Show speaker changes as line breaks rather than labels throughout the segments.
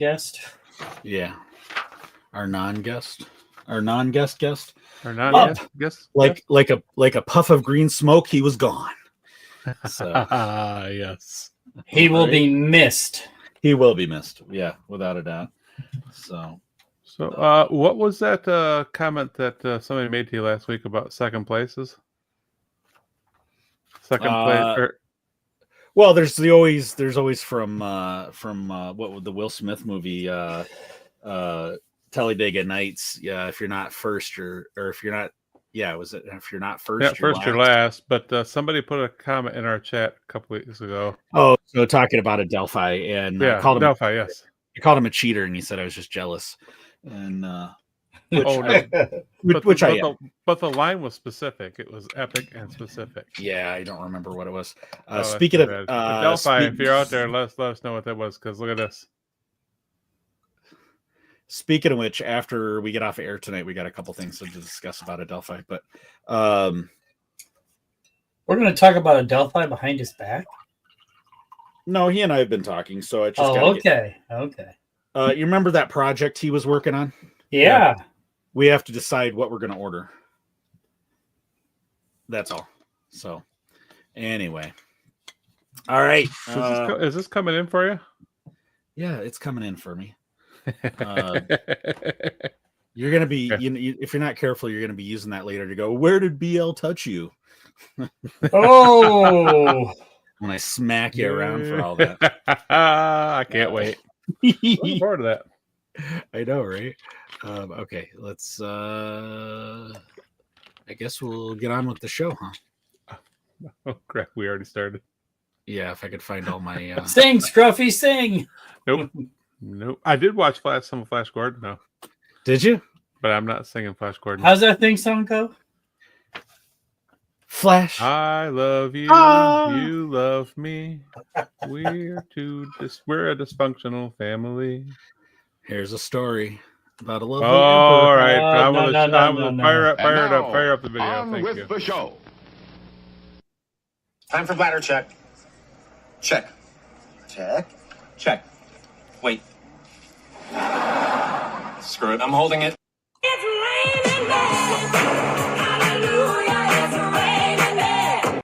guest.
Yeah. Our non-guest guest.
Or not? Yes.
Like a puff of green smoke, he was gone. So
yes.
He will be missed.
He will be missed. Yeah, without a doubt. So
what was that comment that somebody made to you last week about second places? Second place.
Well, there's always from what was the Will Smith movie, Talladega Nights. Yeah, if you're not first, if you're not first,
Yeah, first you're last. But somebody put a comment in our chat a couple weeks ago.
Oh, so talking about Adelphi and called him
Adelphi, yes.
You called him a cheater, and he said I was just jealous. And
but the line was specific. It was epic and specific.
Yeah, I don't remember what it was. Speaking of
Adelphi, if you're out there, let us know what that was. Because look at this.
Speaking of which, after we get off of air tonight, we got a couple things to discuss about Adelphi. But
we're going to talk about Adelphi behind his back.
No, he and I have been talking. So I just
okay.
You remember that project he was working on?
Yeah.
We have to decide what we're going to order. That's all. So, anyway. All right.
Is this coming in for you?
Yeah, it's coming in for me. You're going to be, if you're not careful, you're going to be using that later to go, where did BL touch you?
Oh.
When I smack you around for all that.
I can't wait. Looking forward to that.
I know, right? Okay, let's I guess we'll get on with the show, huh?
Oh crap, we already started.
Yeah, if I could find all my
Sing, Scruffy, sing.
Nope. I did watch some of Flash Gordon, no.
Did you?
But I'm not singing Flash Gordon.
How's that thing song go?
Flash.
I love you. You love me. We're a dysfunctional family.
Here's a story about a lovely
all right. Fire up the video.
On with the show.
Time for bladder check. Check. Wait. Screw it. I'm holding it.
It's raining men. Hallelujah, it's raining men.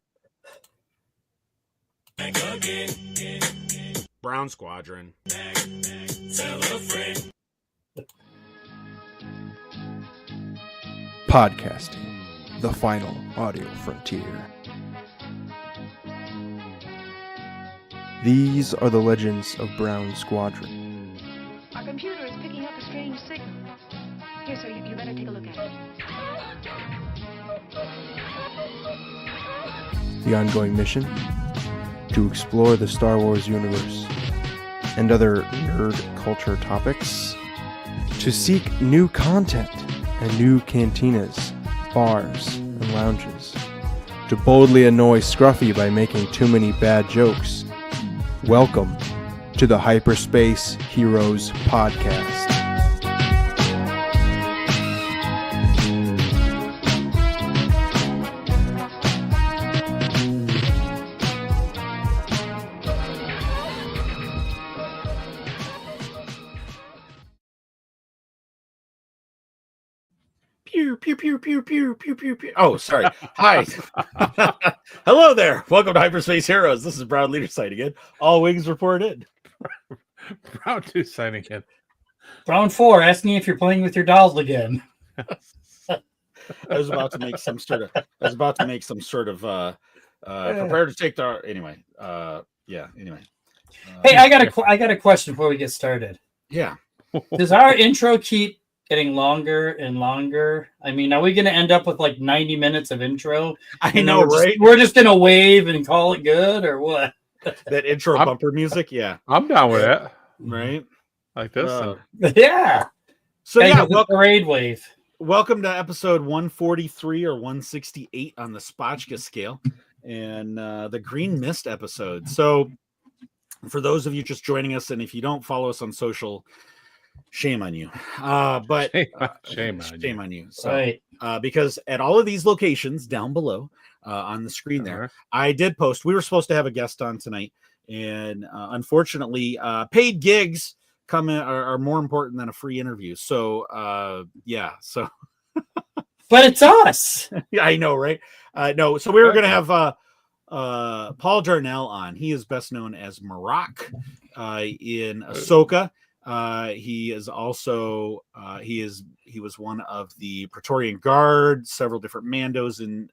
Brown Squadron.
Podcasting, the final audio frontier. These are the legends of Brown Squadron.
Our computer is picking up a strange signal. Here, sir, you better take a look at it.
The ongoing mission? To explore the Star Wars universe and other nerd culture topics. To seek new content and new cantinas, bars, and lounges. To boldly annoy Scruffy by making too many bad jokes. Welcome to the Hyperspace Heroes Podcast.
Pew, pew, pew, pew, pew, pew, pew, pew. Oh, sorry. Hi. Hello there. Welcome to Hyperspace Heroes. This is Brown Leader signing in. All wings reported.
Brown 2 signing in.
Brown 4 asking if you're playing with your dolls again.
I was about to make some sort of prepare to take the anyway. Anyway.
Hey, I got a question before we get started.
Yeah.
Does our intro keep getting longer and longer? I mean, are we going to end up with like 90 minutes of intro?
I know, right?
We're just going to wave and call it good, or what?
That intro bumper music, yeah.
I'm down with it.
Right?
Like this.
Yeah.
So yeah,
parade wave.
Welcome to episode 143 or 168 on the Spotchka scale, and the Green Mist episode. So for those of you just joining us, and if you don't follow us on social, shame on you. But
shame
on you. So,
right.
Because at all of these locations down below on the screen there, I did post. We were supposed to have a guest on tonight, and unfortunately, paid gigs come in are more important than a free interview. So yeah, so
But it's us.
yeah, I know, right? No, so we were gonna have Paul Darnell on. He is best known as Marak in Ahsoka. He is also he was one of the Praetorian Guard, several different Mandos in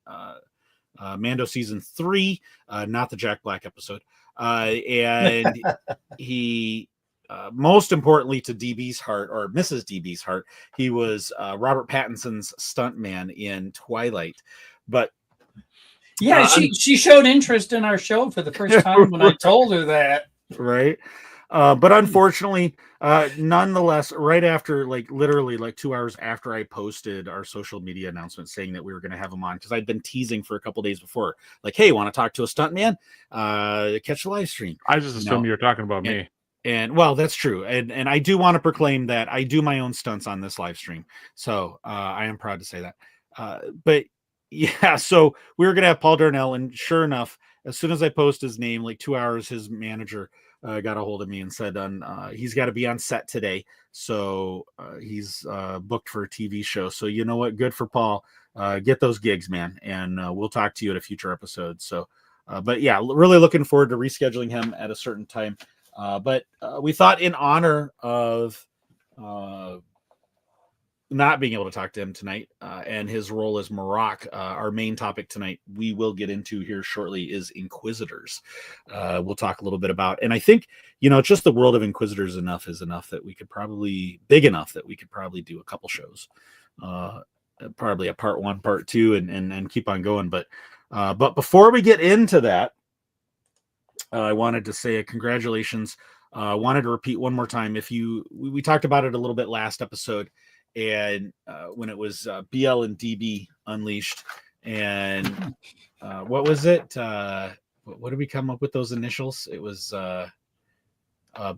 Mando season 3, not the Jack Black episode. And he most importantly to DB's heart, or Mrs. DB's heart, he was Robert Pattinson's stuntman in Twilight. But
Yeah, she showed interest in our show for the first time when I told her that.
Right. But unfortunately, nonetheless, right after, like literally like 2 hours after I posted our social media announcement saying that we were going to have him on, because I'd been teasing for a couple days before, like, hey, want to talk to a stuntman? Catch the live stream.
I just assumed you were talking about me.
And well, that's true. And I do want to proclaim that I do my own stunts on this live stream. So I am proud to say that. But yeah, so we were going to have Paul Darnell, and sure enough, as soon as I post his name, like 2 hours, his manager got a hold of me and said he's got to be on set today. So he's booked for a TV show. So you know what? Good for Paul. Get those gigs, man. And we'll talk to you at a future episode. So, but yeah, really looking forward to rescheduling him at a certain time. But we thought, in honor of not being able to talk to him tonight and his role as Marak, our main topic tonight we will get into here shortly is Inquisitors. We'll talk a little bit about, and I think, just the world of Inquisitors is enough that we could probably do a couple shows, probably a part 1, part 2, and keep on going. But before we get into that, I wanted to say a congratulations. Wanted to repeat one more time. We talked about it a little bit last episode, and when it was BL and DB Unleashed, and what was it? What did we come up with those initials? It was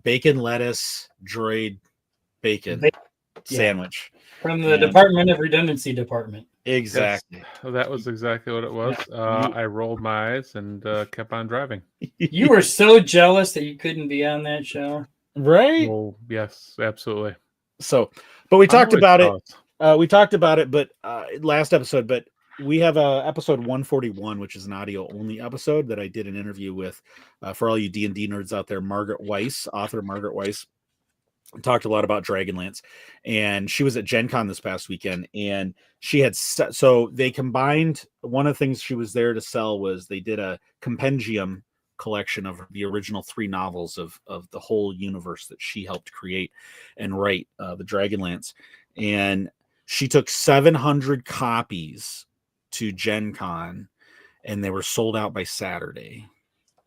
bacon, lettuce, droid, bacon sandwich
From the Department of Redundancy Department.
Exactly.
Yes, that was exactly what it was. I rolled my eyes and kept on driving.
You were so jealous that you couldn't be on that show.
Right?
Oh, yes, absolutely.
So, but we talked about it. We talked about it, but last episode, but we have episode 141, which is an audio only episode that I did an interview with, for all you D&D nerds out there, Margaret Weiss, author Margaret Weiss. Talked a lot about Dragonlance, and she was at Gen Con this past weekend, and she had so they combined, one of the things she was there to sell was they did a compendium collection of the original 3 novels of the whole universe that she helped create and write, the Dragonlance, and she took 700 copies to Gen Con, and they were sold out by Saturday.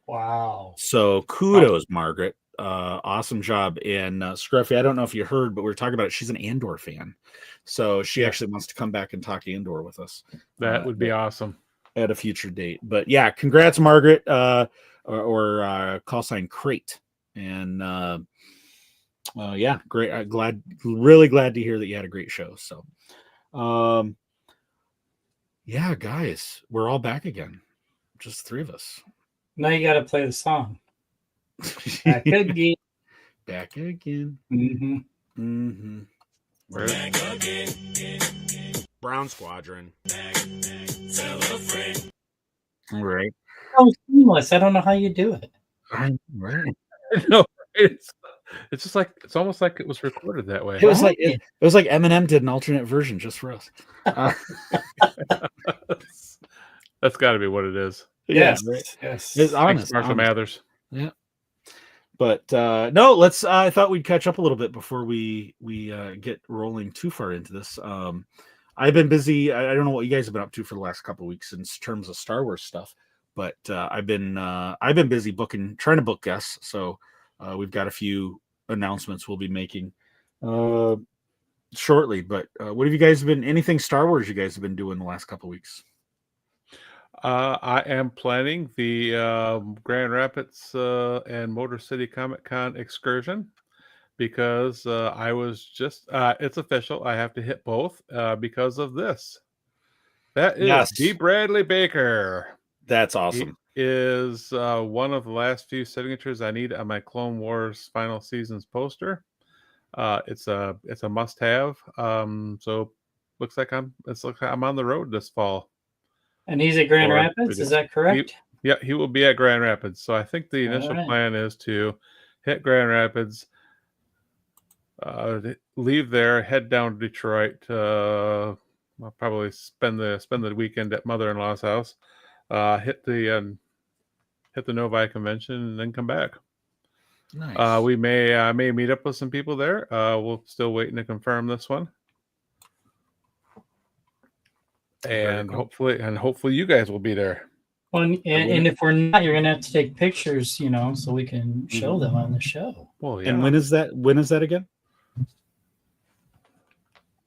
Wow.
So kudos, Margaret. Awesome job. And Scruffy, I don't know if you heard, but we were talking about it. She's an Andor fan, so she actually wants to come back and talk Andor with us.
That would be awesome
at a future date. But yeah, congrats, Margaret, or call sign Crate. And yeah, great. Really glad to hear that you had a great show. So yeah, guys, we're all back again, just 3 of us.
Now you got to play the song. Back again.
Back again.
Mm-hmm.
Mm-hmm.
Back again. Brown Squadron. Tell a friend.
Right.
So seamless. I don't know how you do it.
Right.
No, it's just like, it's almost like it was recorded that way.
It was like Eminem did an alternate version just for us.
That's got to be what it is.
Yes.
Yeah, right.
Yes.
It's honest.
Thanks, Marshall Mathers.
Yeah. But no, let's. I thought we'd catch up a little bit before we get rolling too far into this. I've been busy. I don't know what you guys have been up to for the last couple of weeks in terms of Star Wars stuff, but I've been busy trying to book guests. So we've got a few announcements we'll be making shortly. But what have you guys been? Anything Star Wars you guys have been doing the last couple of weeks?
I am planning the Grand Rapids and Motor City Comic Con excursion because I was just, it's official. I have to hit both because of this. That is D. Bradley Baker.
That's awesome.
He is one of the last few signatures I need on my Clone Wars Final Seasons poster. It's a must-have. So looks like I'm on the road this fall.
And he's at Grand
Or
Rapids,
it
is that correct?
He will be at Grand Rapids. So I think the
All
initial
right.
plan is to hit Grand Rapids, leave there, head down to Detroit. I'll probably spend the weekend at mother-in-law's house. Hit the Novi convention and then come back.
Nice.
We may meet up with some people there. We're still waiting to confirm this one. And hopefully you guys will be there.
Well, and if we're not, you're gonna have to take pictures, so we can show them on the show.
Well, yeah.
And when is that? When is that again?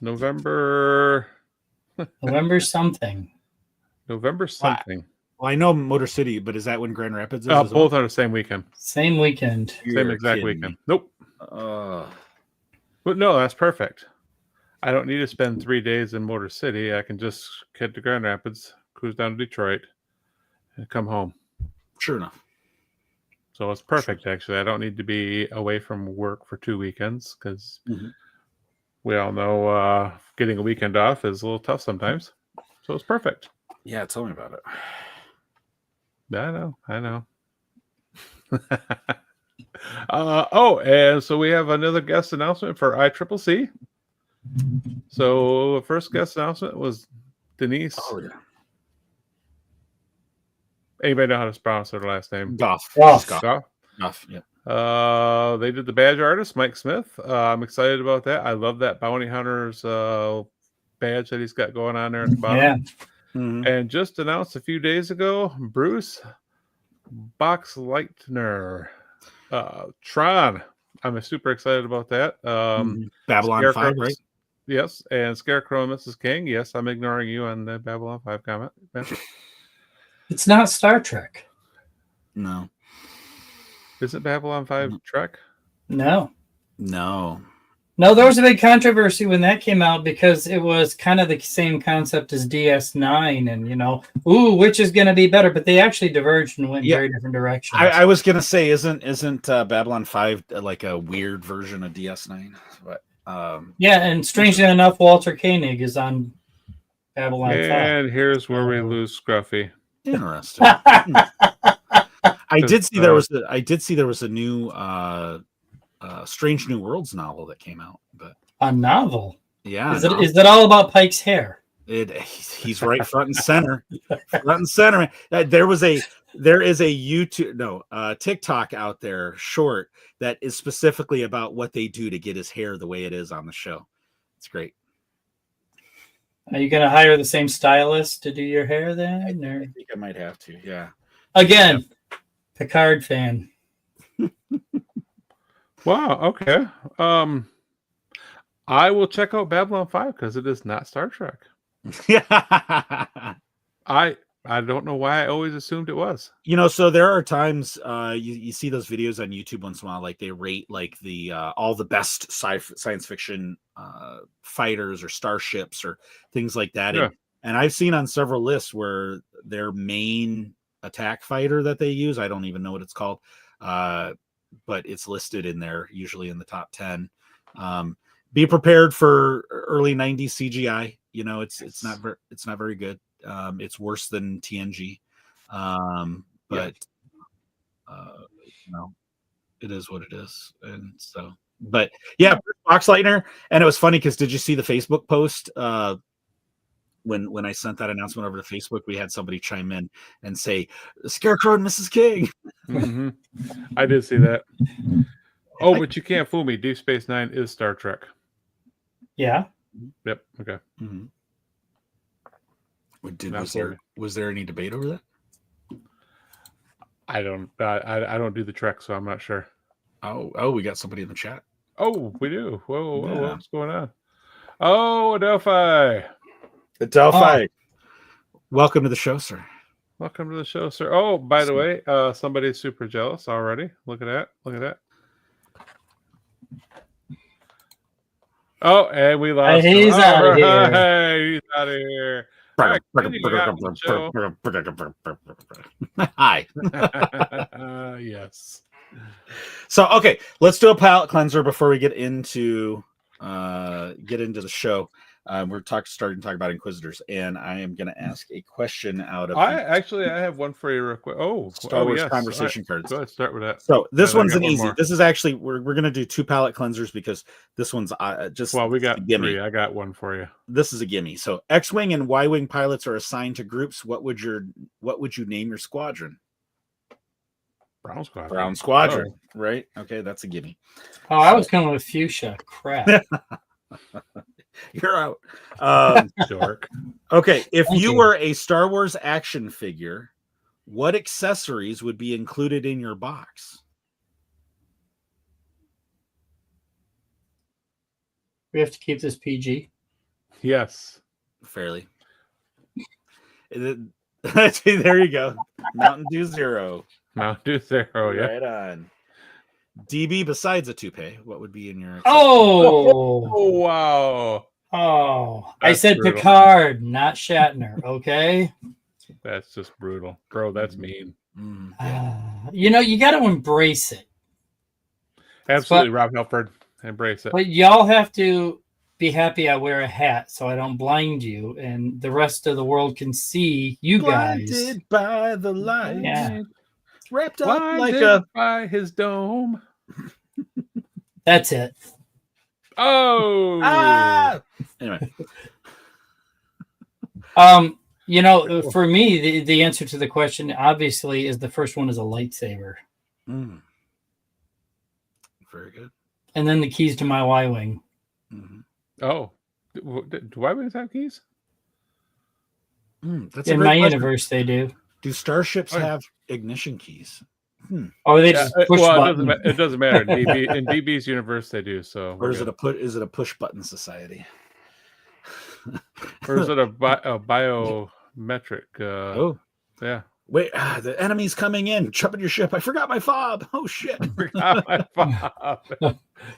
November
something.
November something.
Well, I know Motor City, but is that when Grand Rapids is? as well?
Both on the same weekend.
Same weekend.
Same
You're
exact
kidding
weekend.
me.
Nope. But no, that's perfect. I don't need to spend 3 days in Motor City. I can just head to Grand Rapids, cruise down to Detroit, and come home.
Sure enough.
So it's perfect, actually. I don't need to be away from work for 2 weekends because we all know getting a weekend off is a little tough sometimes. So it's perfect.
Yeah, tell me about it.
I know. And so we have another guest announcement for ICCC. So the first guest announcement was Denise.
Oh, yeah.
Anybody know how to pronounce her last name?
Goff.
Goff.
Goff. Yep.
They did the badge artist, Mike Smith. I'm excited about that. I love that bounty hunter's badge that he's got going on there at the bottom.
Yeah.
Mhm.
And just announced a few days ago, Bruce Boxleitner, Tron. I'm super excited about that.
Babylon
Scarecrow,
5, right?
Yes, and Scarecrow and Mrs. King. Yes, I'm ignoring you on the Babylon 5 comment.
It's not Star Trek.
No.
Isn't Babylon 5 Trek?
No.
No,
there was a big controversy when that came out because it was kind of the same concept as DS9 and, which is going to be better, but they actually diverged and went very different directions.
I was gonna say, isn't Babylon 5 like a weird version of DS9? But
and strangely enough, Walter Koenig is on Babylon 5.
And here's where we lose Scruffy.
interesting. I did see there was a new Strange New Worlds novel that came out, but
A novel?
yeah,
Is that all about Pike's hair?
He's right front and center. Front and center. There is a TikTok out there short that is specifically about what they do to get his hair the way it is on the show. It's great.
Are you going to hire the same stylist to do your hair then? Or?
I think I might have to. Yeah.
Again, Picard fan.
Wow. Okay. I will check out Babylon 5 because it is not Star Trek.
Yeah.
I don't know why I always assumed it was.
So there are times you see those videos on YouTube once in a while, like they rate like the all the best science fiction fighters or starships or things like that.
Yeah.
And I've seen on several lists where their main attack fighter that they use, I don't even know what it's called, but it's listed in there, usually in the top 10. Be prepared for early 90s CGI. It's not very good. It's worse than TNG, but it is what it is. And so, but yeah, Boxleitner. And it was funny because did you see the Facebook post? When I sent that announcement over to Facebook, we had somebody chime in and say, "Scarecrow and Mrs. King."
Mm-hmm. I did see that. Oh, but you can't fool me. Deep Space Nine is Star Trek.
Yeah.
Yep. Okay.
Mm-hmm. Was there any debate over that?
I don't do the Trek, so I'm not sure.
Oh, we got somebody in the chat.
Oh, we do. Whoa,
Yeah.
what's going on? Oh, Adelphi.
Adelphi. Welcome to the show, sir.
Welcome to the show, sir. Oh, by the way, somebody's super jealous already. Look at that. Oh, and we lost him.
He's out of here.
Hey, he's out of here. All right,
Hi.
yes.
So okay, let's do a palate cleanser before we get into the show. We're starting to talk about Inquisitors, and I am going to ask a question out of.
I have one for you real quick.
Star Wars
yes.
conversation cards.
Go ahead, start with that.
So this
And
one's
I got
an
one
easy.
more.
This is actually we're going to do 2 palate cleansers because this one's just.
Well, we got
a gimme.
3. I got one for you.
This is a gimme. So X-wing and Y-wing pilots are assigned to groups. What would you name your squadron?
Brown Squadron.
Brown Squadron, right? Okay, that's a gimme.
Oh, I was going with fuchsia. Crap.
You're out.
Dork.
Okay, if
Thank
you
you.
were a Star Wars action figure, what accessories would be included in your box?
We have to keep this PG.
Yes.
Fairly. There you go. Mountain Dew Zero.
Mountain Dew Zero, yeah.
Right on. DB, besides a toupee, what would be in your...
Oh,
wow.
I
That's
said
brutal.
Picard, not Shatner. Okay.
That's just brutal. Bro, that's mean.
You know, you got to embrace it.
Absolutely, Rob Halford. Embrace it.
But y'all have to be happy I wear a hat so I don't blind you and the rest of the world can see you guys.
Blinded by the light.
Yeah.
Wrapped up
Blinded by his dome.
That's it.
Oh.
Anyway.
You know, for me, the answer to the question obviously is the first one is a lightsaber.
Very good.
And then the keys to my Y-wing.
Oh. Do Y-wings have keys?
That's a
In
great
my
question.
universe, they do.
Do starships have ignition keys?
Or they just push
well,
button.
it doesn't matter. In DB's universe, they do. So,
Or is it a push button society?
or is it a biometric? Yeah.
Wait, the enemy's coming in. Jump in your ship. I forgot my fob. Oh shit!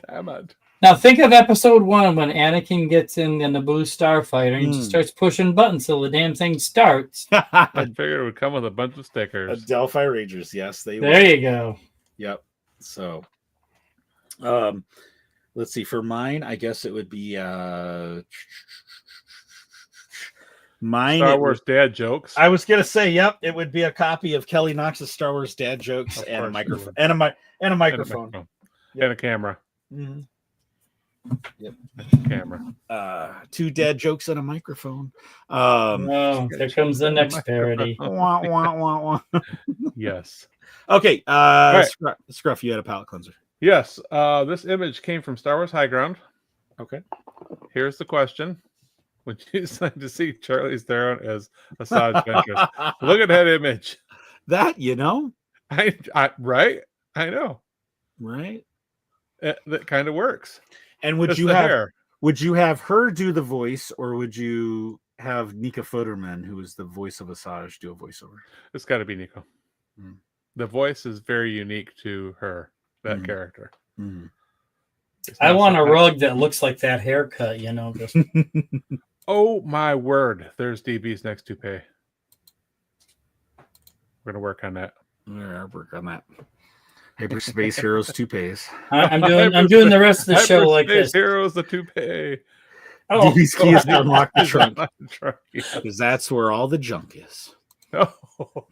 Damn it.
Now think of episode 1 when Anakin gets in the Naboo starfighter and just starts pushing buttons till the damn thing starts.
I figured it would come with a bunch of stickers.
Delphi Rangers, yes, they.
There you go.
Yep. So, let's see. For mine, I guess it would be mine.
Star Wars dad jokes.
I was gonna say, yep, it would be a copy of Kelly Knox's Star Wars dad jokes and a microphone and a microphone
and a camera.
Yep.
Camera.
2 dad jokes and a microphone.
Oh, there comes the next parody.
Wah, wah, wah, wah.
Yes.
Okay.
Right.
Scruff, you had a palate cleanser.
Yes. This image came from Star Wars High Ground.
Okay.
Here's the question. Would you decide to see Charlize Theron as Asajj Ventress? Look at that image.
That,
Right? I know.
Right?
That kind of works.
And would
Just
you
the
have
hair.
would you have her do the voice, or would you have Nika Futterman, who is the voice of Asajj, do a voiceover?
It's got to be Nico. The voice is very unique to her, that character. It's
I
not
want a
something-
rug that looks like that haircut, just
Oh my word! There's DB's next toupee. We're gonna work on that.
Yeah, work on that. Hyperspace Heroes toupees.
I'm doing the rest of the show like
Hyperspace
this.
Heroes, the toupee.
Oh,
DB's keys to unlock the trunk,
Trunk, yeah.
because that's where all the junk is.
Oh,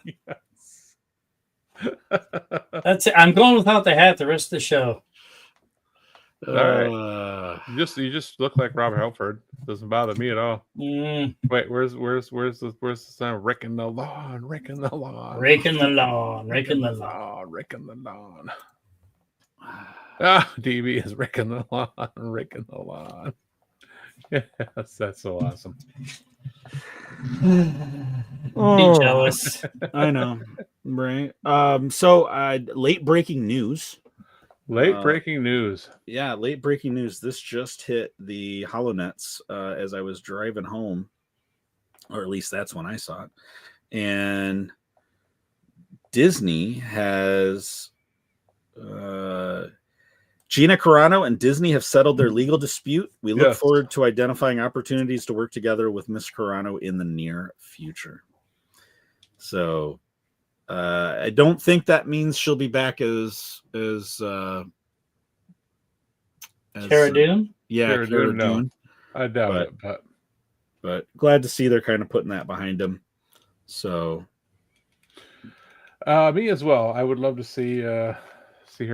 yes.
that's it. I'm going without the hat the rest of the show.
All right. You just look like Robert Halford. Doesn't bother me at all. Wait, where's the sound? Raking the lawn, raking the lawn,
Raking the lawn, raking the lawn.
lawn, raking the lawn. Ah, DB is raking the lawn, raking the lawn. Yes, that's so awesome.
Be jealous.
I know, right? So late breaking news.
Late breaking news.
Yeah, late breaking news. This just hit the HoloNets as I was driving home, or at least that's when I saw it. And Disney has Gina Carano and Disney have settled their legal dispute. We look forward to identifying opportunities to work together with Miss Carano in the near future. So I don't think that means she'll be back as
Cara Dune?
Yeah,
Cara
Cara
Dune, no.
Dune.
I doubt it,
But glad to see they're kind of putting that behind him. So
me as well. I would love to see her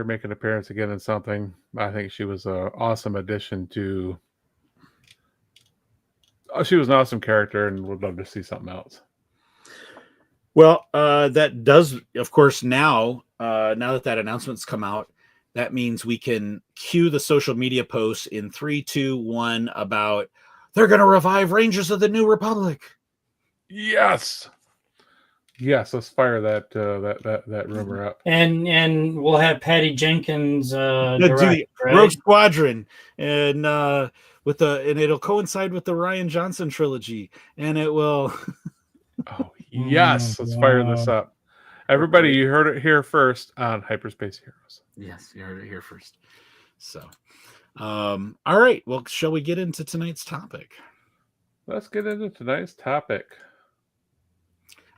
make an appearance again in something. I think she was an awesome addition to. She was an awesome character, and would love to see something else.
well, that does, of course, now that announcement's come out, that means we can cue the social media posts in 3, 2, 1 about they're going to revive Rangers of the New Republic.
Yes, let's fire that rumor up.
And we'll have Patty Jenkins
Do
direct,
the
right?
Rogue Squadron, and it'll coincide with the Ryan Johnson trilogy, and it will.
Oh yes, let's fire this up. Everybody, you heard it here first on Hyperspace Heroes.
Yes, you heard it here first. So, all right. Well, shall we get into tonight's topic?
Let's get into tonight's topic.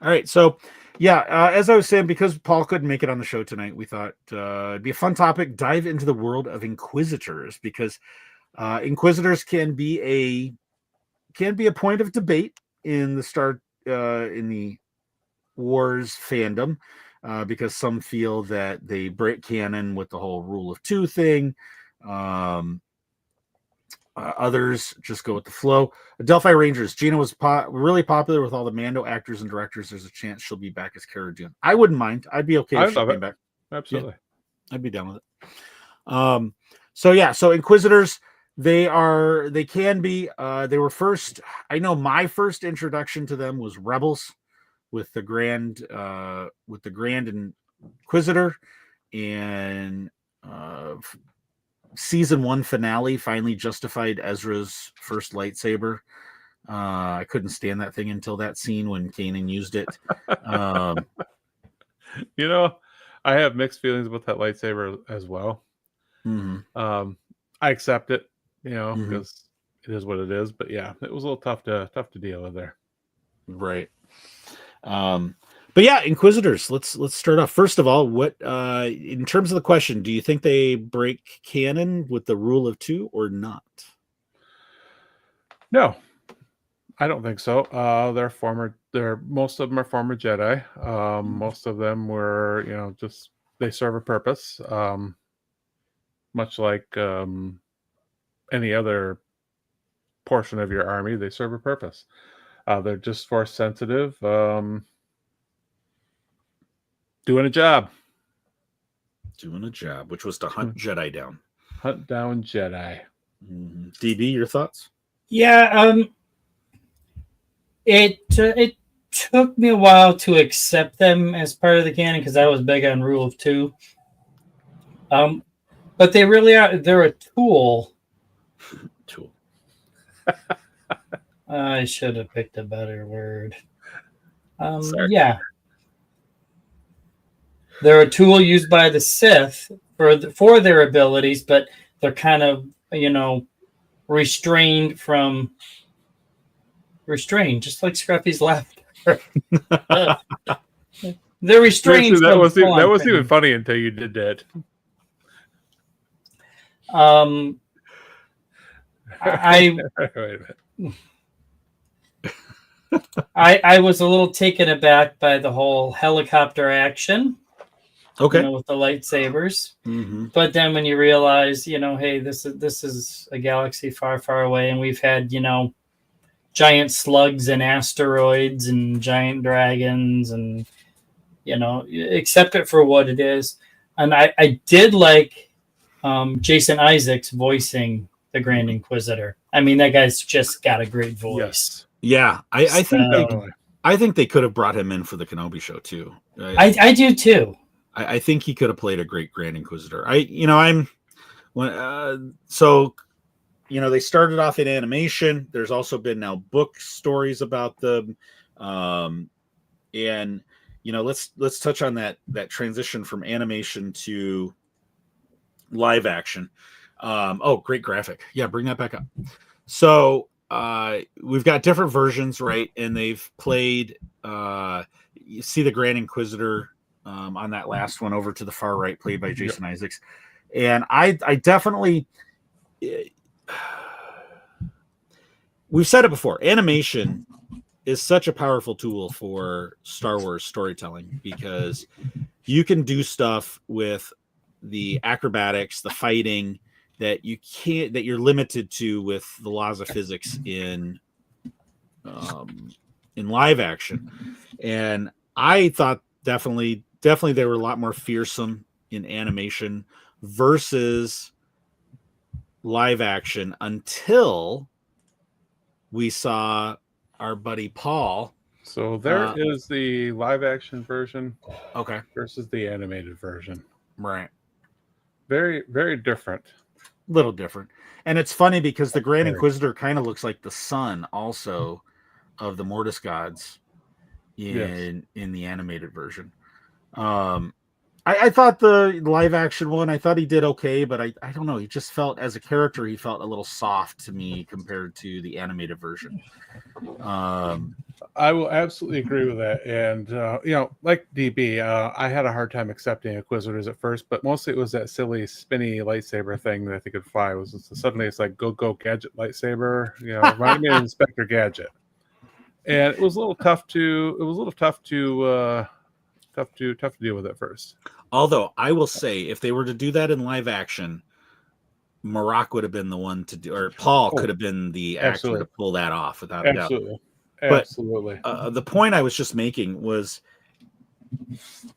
All right. So, yeah, as I was saying, because Paul couldn't make it on the show tonight, we thought it'd be a fun topic. Dive into the world of Inquisitors, because Inquisitors can be a point of debate in the Wars fandom, because some feel that they break canon with the whole rule of two thing. Others just go with the flow. Delphi Rangers. Gina was really popular with all the Mando actors and directors. There's a chance she'll be back as Cara Dune. I wouldn't mind. I'd be okay if she came back.
Absolutely.
Yeah, I'd be down with it. So Inquisitors, they can be, they were first, I know my first introduction to them was Rebels with the Grand Inquisitor, and season 1 finale finally justified Ezra's first lightsaber. I couldn't stand that thing until that scene when Kanan used it.
You know, I have mixed feelings about that lightsaber as well.
Mm-hmm.
I accept it, because
Mm-hmm.
it is what it is. But yeah, it was a little tough to deal with there.
Right. But yeah, Inquisitors. Let's start off. First of all, what in terms of the question, do you think they break canon with the rule of two or not?
No, I don't think so. Most of them are former Jedi. Most of them were, just they serve a purpose. Much like any other portion of your army, they serve a purpose. They're just force sensitive. Doing a job,
Which was to hunt Jedi down.
Hunt down Jedi.
Mm-hmm. DB, your thoughts?
Yeah, it took me a while to accept them as part of the canon because I was big on Rule of Two. But they really are. They're a tool. I should have picked a better word. Yeah. They're a tool used by the Sith for their abilities, but they're kind of, restrained, just like Scruffy's laughter. They're restrained.
That was even funny until you did that.
I
Wait a minute.
I was a little taken aback by the whole helicopter action.
Okay.
With the lightsabers.
Mm-hmm.
But then when you realize, hey, this is a galaxy far, far away, and we've had, giant slugs and asteroids and giant dragons, and accept it for what it is. And I did like Jason Isaacs voicing the Grand Inquisitor. I mean, that guy's just got a great voice.
Yes.
Yeah, I think they could have brought him in for the Kenobi show too.
I do too.
I think he could have played a great Grand Inquisitor. They started off in animation. There's also been now book stories about them. And let's touch on that transition from animation to live action. Great graphic. Yeah, bring that back up. So we've got different versions, right? And they've played you see the Grand Inquisitor on that last one over to the far right, played by Jason Isaacs. And I definitely, we've said it before, animation is such a powerful tool for Star Wars storytelling because you can do stuff with the acrobatics, the fighting that you're limited to with the laws of physics in live action. And I thought definitely they were a lot more fearsome in animation versus live action until we saw our buddy Paul.
So there is the live action version,
okay,
versus the animated version.
Right.
Very, very different.
Little different. And it's funny because the Grand Inquisitor kind of looks like the son also of the Mortis gods in the animated version. I thought the live action one, I thought he did okay, but I don't know. He just felt, as a character, he felt a little soft to me compared to the animated version.
I will absolutely agree with that. And, like DB, I had a hard time accepting Inquisitors at first, but mostly it was that silly spinny lightsaber thing that they could fly. Suddenly it's like, go Gadget lightsaber, reminded me of Inspector Gadget. And it was a little tough to deal with at first.
Although I will say, if they were to do that in live action, Marak would have been the one to do, or Paul could have been the actor to pull that off without a doubt.
Absolutely.
The point I was just making was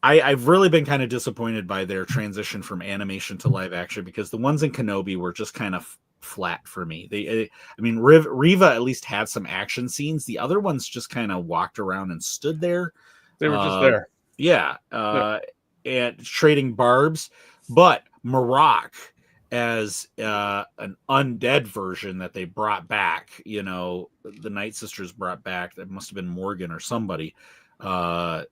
I've really been kind of disappointed by their transition from animation to live action, because the ones in Kenobi were just kind of flat for me. Riva at least had some action scenes. The other ones just kind of walked around and stood there.
They were just there.
Yeah. And trading barbs. But Marak, as an undead version that they brought back, the Night Sisters brought back, that must have been Morgan or somebody. And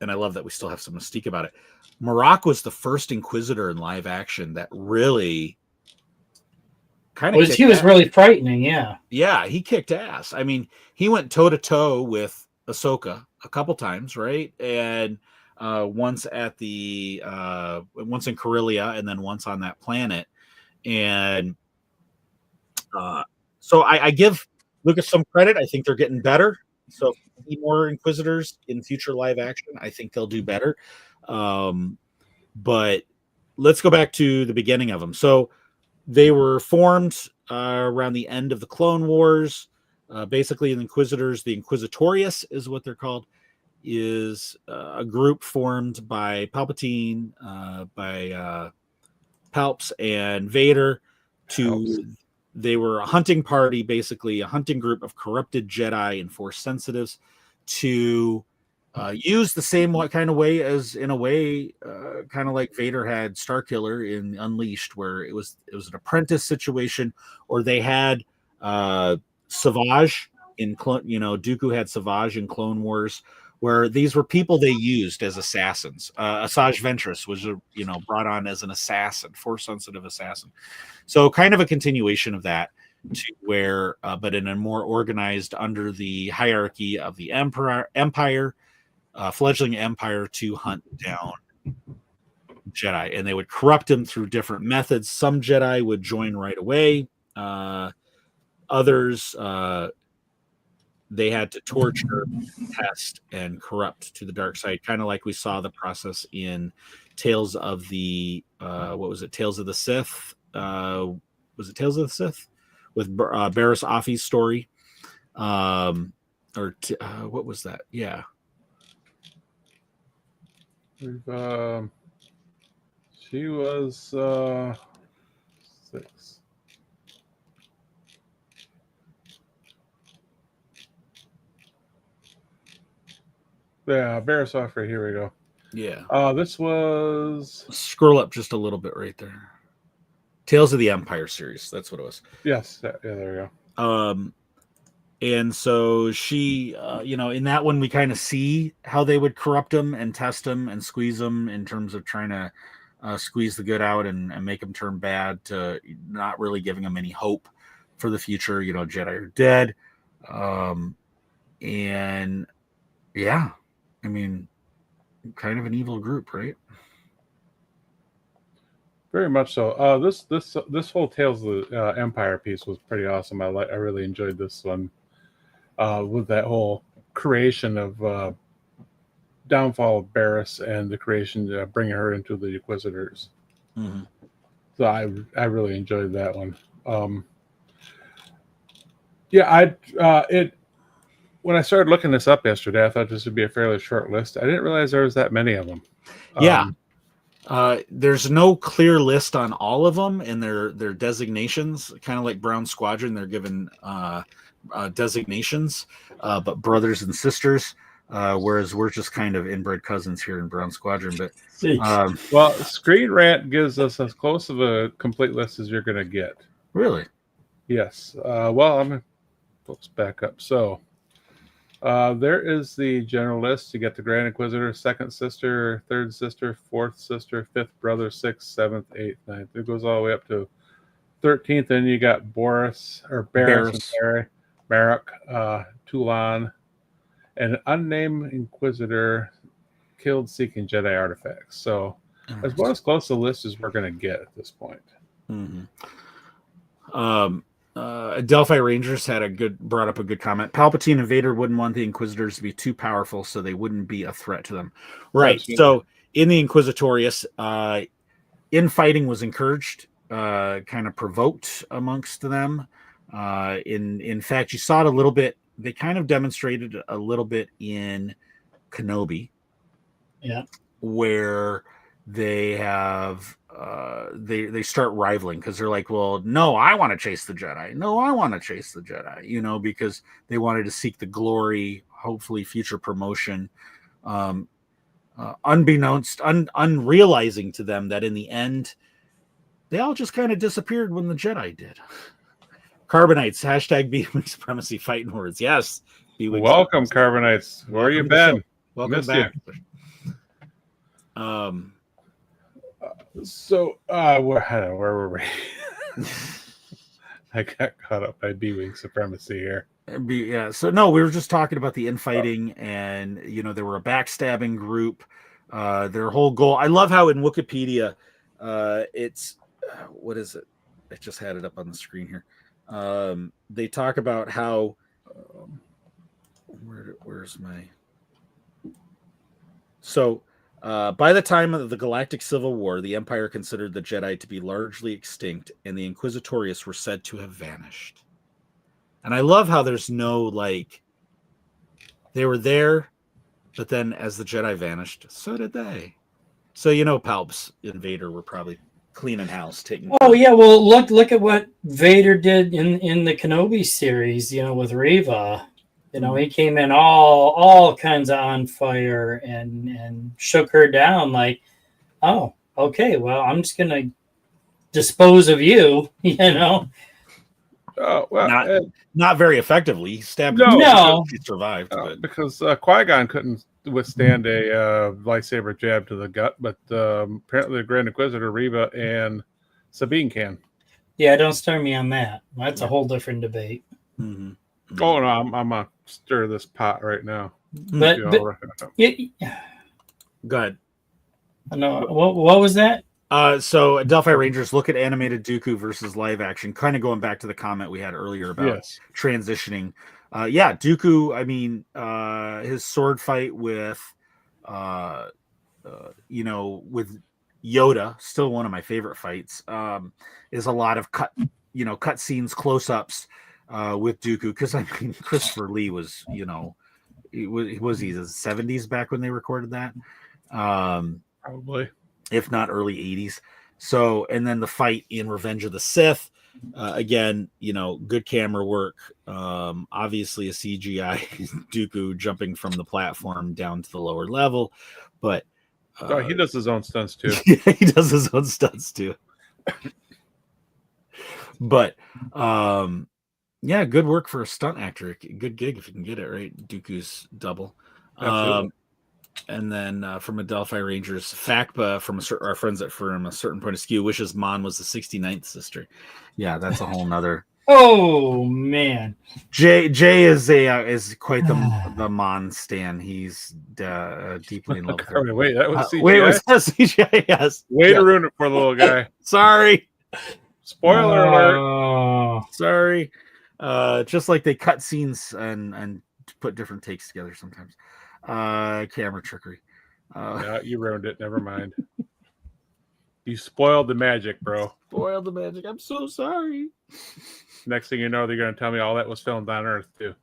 I love that we still have some mystique about it. Marak was the first Inquisitor in live action that really kind of
he was really frightening.
Yeah, he kicked ass. I mean, he went toe to toe with Ahsoka a couple times, right? And once at once in Corellia, and then once on that planet. And so I give Lucas some credit. I think they're getting better. So if we need more Inquisitors in future live action, I think they'll do better. But let's go back to the beginning of them. So they were formed around the end of the Clone Wars. Basically, the Inquisitors, the Inquisitorius is what they're called, is a group formed by Palpatine, by Palps and Vader. They were a hunting party, basically a hunting group of corrupted Jedi and Force sensitives to use the same kind of way as, in a way, kind of like Vader had Starkiller in Unleashed, where it was an apprentice situation, or they had Savage in Dooku had Savage in Clone Wars, where these were people they used as assassins. Asajj Ventress was brought on as an assassin, Force sensitive assassin. So kind of a continuation of that, to where, but in a more organized, under the hierarchy of the Empire, fledgling Empire, to hunt down Jedi, and they would corrupt them through different methods. Some Jedi would join right away. Others, they had to torture, test, and corrupt to the dark side, kind of like we saw the process in Tales of the Tales of the Sith? Was it Tales of the Sith with Barriss Offee's story? What was that? Yeah.
She was 6. Yeah, Barriss Offee. Here we go.
Yeah.
This was.
Scroll up just a little bit right there. Tales of the Empire series. That's what it was.
Yes. Yeah, there we go.
And so she, in that one, we kind of see how they would corrupt them and test them and squeeze them in terms of trying to squeeze the good out and make them turn bad, to not really giving them any hope for the future. Jedi are dead. And yeah, I mean, kind of an evil group, right?
Very much so. This whole Tales of the Empire piece was pretty awesome. I really enjoyed this one with that whole creation of downfall of Barris and the creation bringing her into the Inquisitors.
Mm-hmm.
So I really enjoyed that one. When I started looking this up yesterday, I thought this would be a fairly short list. I didn't realize there was that many of them.
Yeah. There's no clear list on all of them and their designations, kind of like Brown Squadron. They're given designations, but brothers and sisters, whereas we're just kind of inbred cousins here in Brown Squadron. But
well, Screen Rant gives us as close of a complete list as you're going to get.
Really?
Yes. Well, I'm going to let's back up. So there is the general list. You get the Grand Inquisitor, second sister, third sister, fourth sister, fifth brother, sixth, seventh, eighth, ninth. It goes all the way up to 13th. Then you got Barris and Marek, Toulon, and an unnamed Inquisitor killed seeking Jedi artifacts. So as well as close to the list as we're going to get at this point.
Mm-hmm. Delphi Rangers brought up a good comment. Palpatine and Vader wouldn't want the Inquisitors to be too powerful, so they wouldn't be a threat to them. Right. Absolutely. So in the Inquisitorius, infighting was encouraged, kind of provoked amongst them. In fact, you saw it a little bit. They kind of demonstrated a little bit in Kenobi.
Yeah.
Where they have they start rivaling because they're like, well, no, I want to chase the Jedi. No, I want to chase the Jedi, because they wanted to seek the glory, hopefully future promotion, unrealizing to them that in the end, they all just kind of disappeared when the Jedi did. Carbonites, hashtag B-Wing Supremacy fighting words. Yes.
Welcome, Carbonites. Where you been?
Welcome back.
Where were we? I got caught up by B-Wing Supremacy here.
Yeah. So no, we were just talking about the infighting, and they were a backstabbing group. Their whole goal. I love how in Wikipedia, it's what is it? I just had it up on the screen here. They talk about how where's my by the time of the Galactic Civil War, the Empire considered the Jedi to be largely extinct, and the Inquisitorius were said to have vanished. And I love how there's no, they were there, but then as the Jedi vanished, so did they. So, Palps and Vader were probably cleaning house, taking...
Oh, yeah, well, look at what Vader did in the Kenobi series, with Reva. He came in all kinds of on fire and shook her down like, oh, okay, well, I'm just going to dispose of you,
Oh, well,
not very effectivently. He stabbed her.
No.
He survived.
Because Qui-Gon couldn't withstand a lightsaber jab to the gut, but apparently the Grand Inquisitor, Reva, and Sabine can.
Yeah, don't start me on that. That's a whole different debate.
Mm-hmm.
Oh, no, I'm going to stir this pot right now.
But
go ahead.
No, what was that?
So Delphi Rangers, look at animated Dooku versus live action, kind of going back to the comment we had earlier about transitioning. Dooku, I mean, his sword fight with Yoda, still one of my favorite fights, is a lot of cut scenes, close-ups with Dooku, because I mean Christopher Lee was, he was the 70s back when they recorded that,
probably,
if not early 80s. So, and then the fight in Revenge of the Sith, again, good camera work, obviously a CGI Dooku jumping from the platform down to the lower level, but
he does his own stunts too.
He does his own stunts too. But good work for a stunt actor. Good gig if you can get it right. Dooku's double. And then from a Delphi Rangers, Fakba from our friends from a certain point of skew wishes Mon was the 69th sister. Yeah, that's a whole nother
Oh man,
Jay is quite the Mon stan. He's deeply in love with her.
Wait, that was CGI?
Wait, was that CGI? Yes.
Way
Yeah.
to ruin it for the little guy.
Sorry.
Spoiler alert.
Oh.
Sorry. Just like they cut scenes and put different takes together sometimes. Camera trickery.
No, you ruined it. Never mind. You spoiled the magic, bro.
Spoiled the magic. I'm so sorry.
Next thing you know, they're going to tell me all that was filmed on Earth too.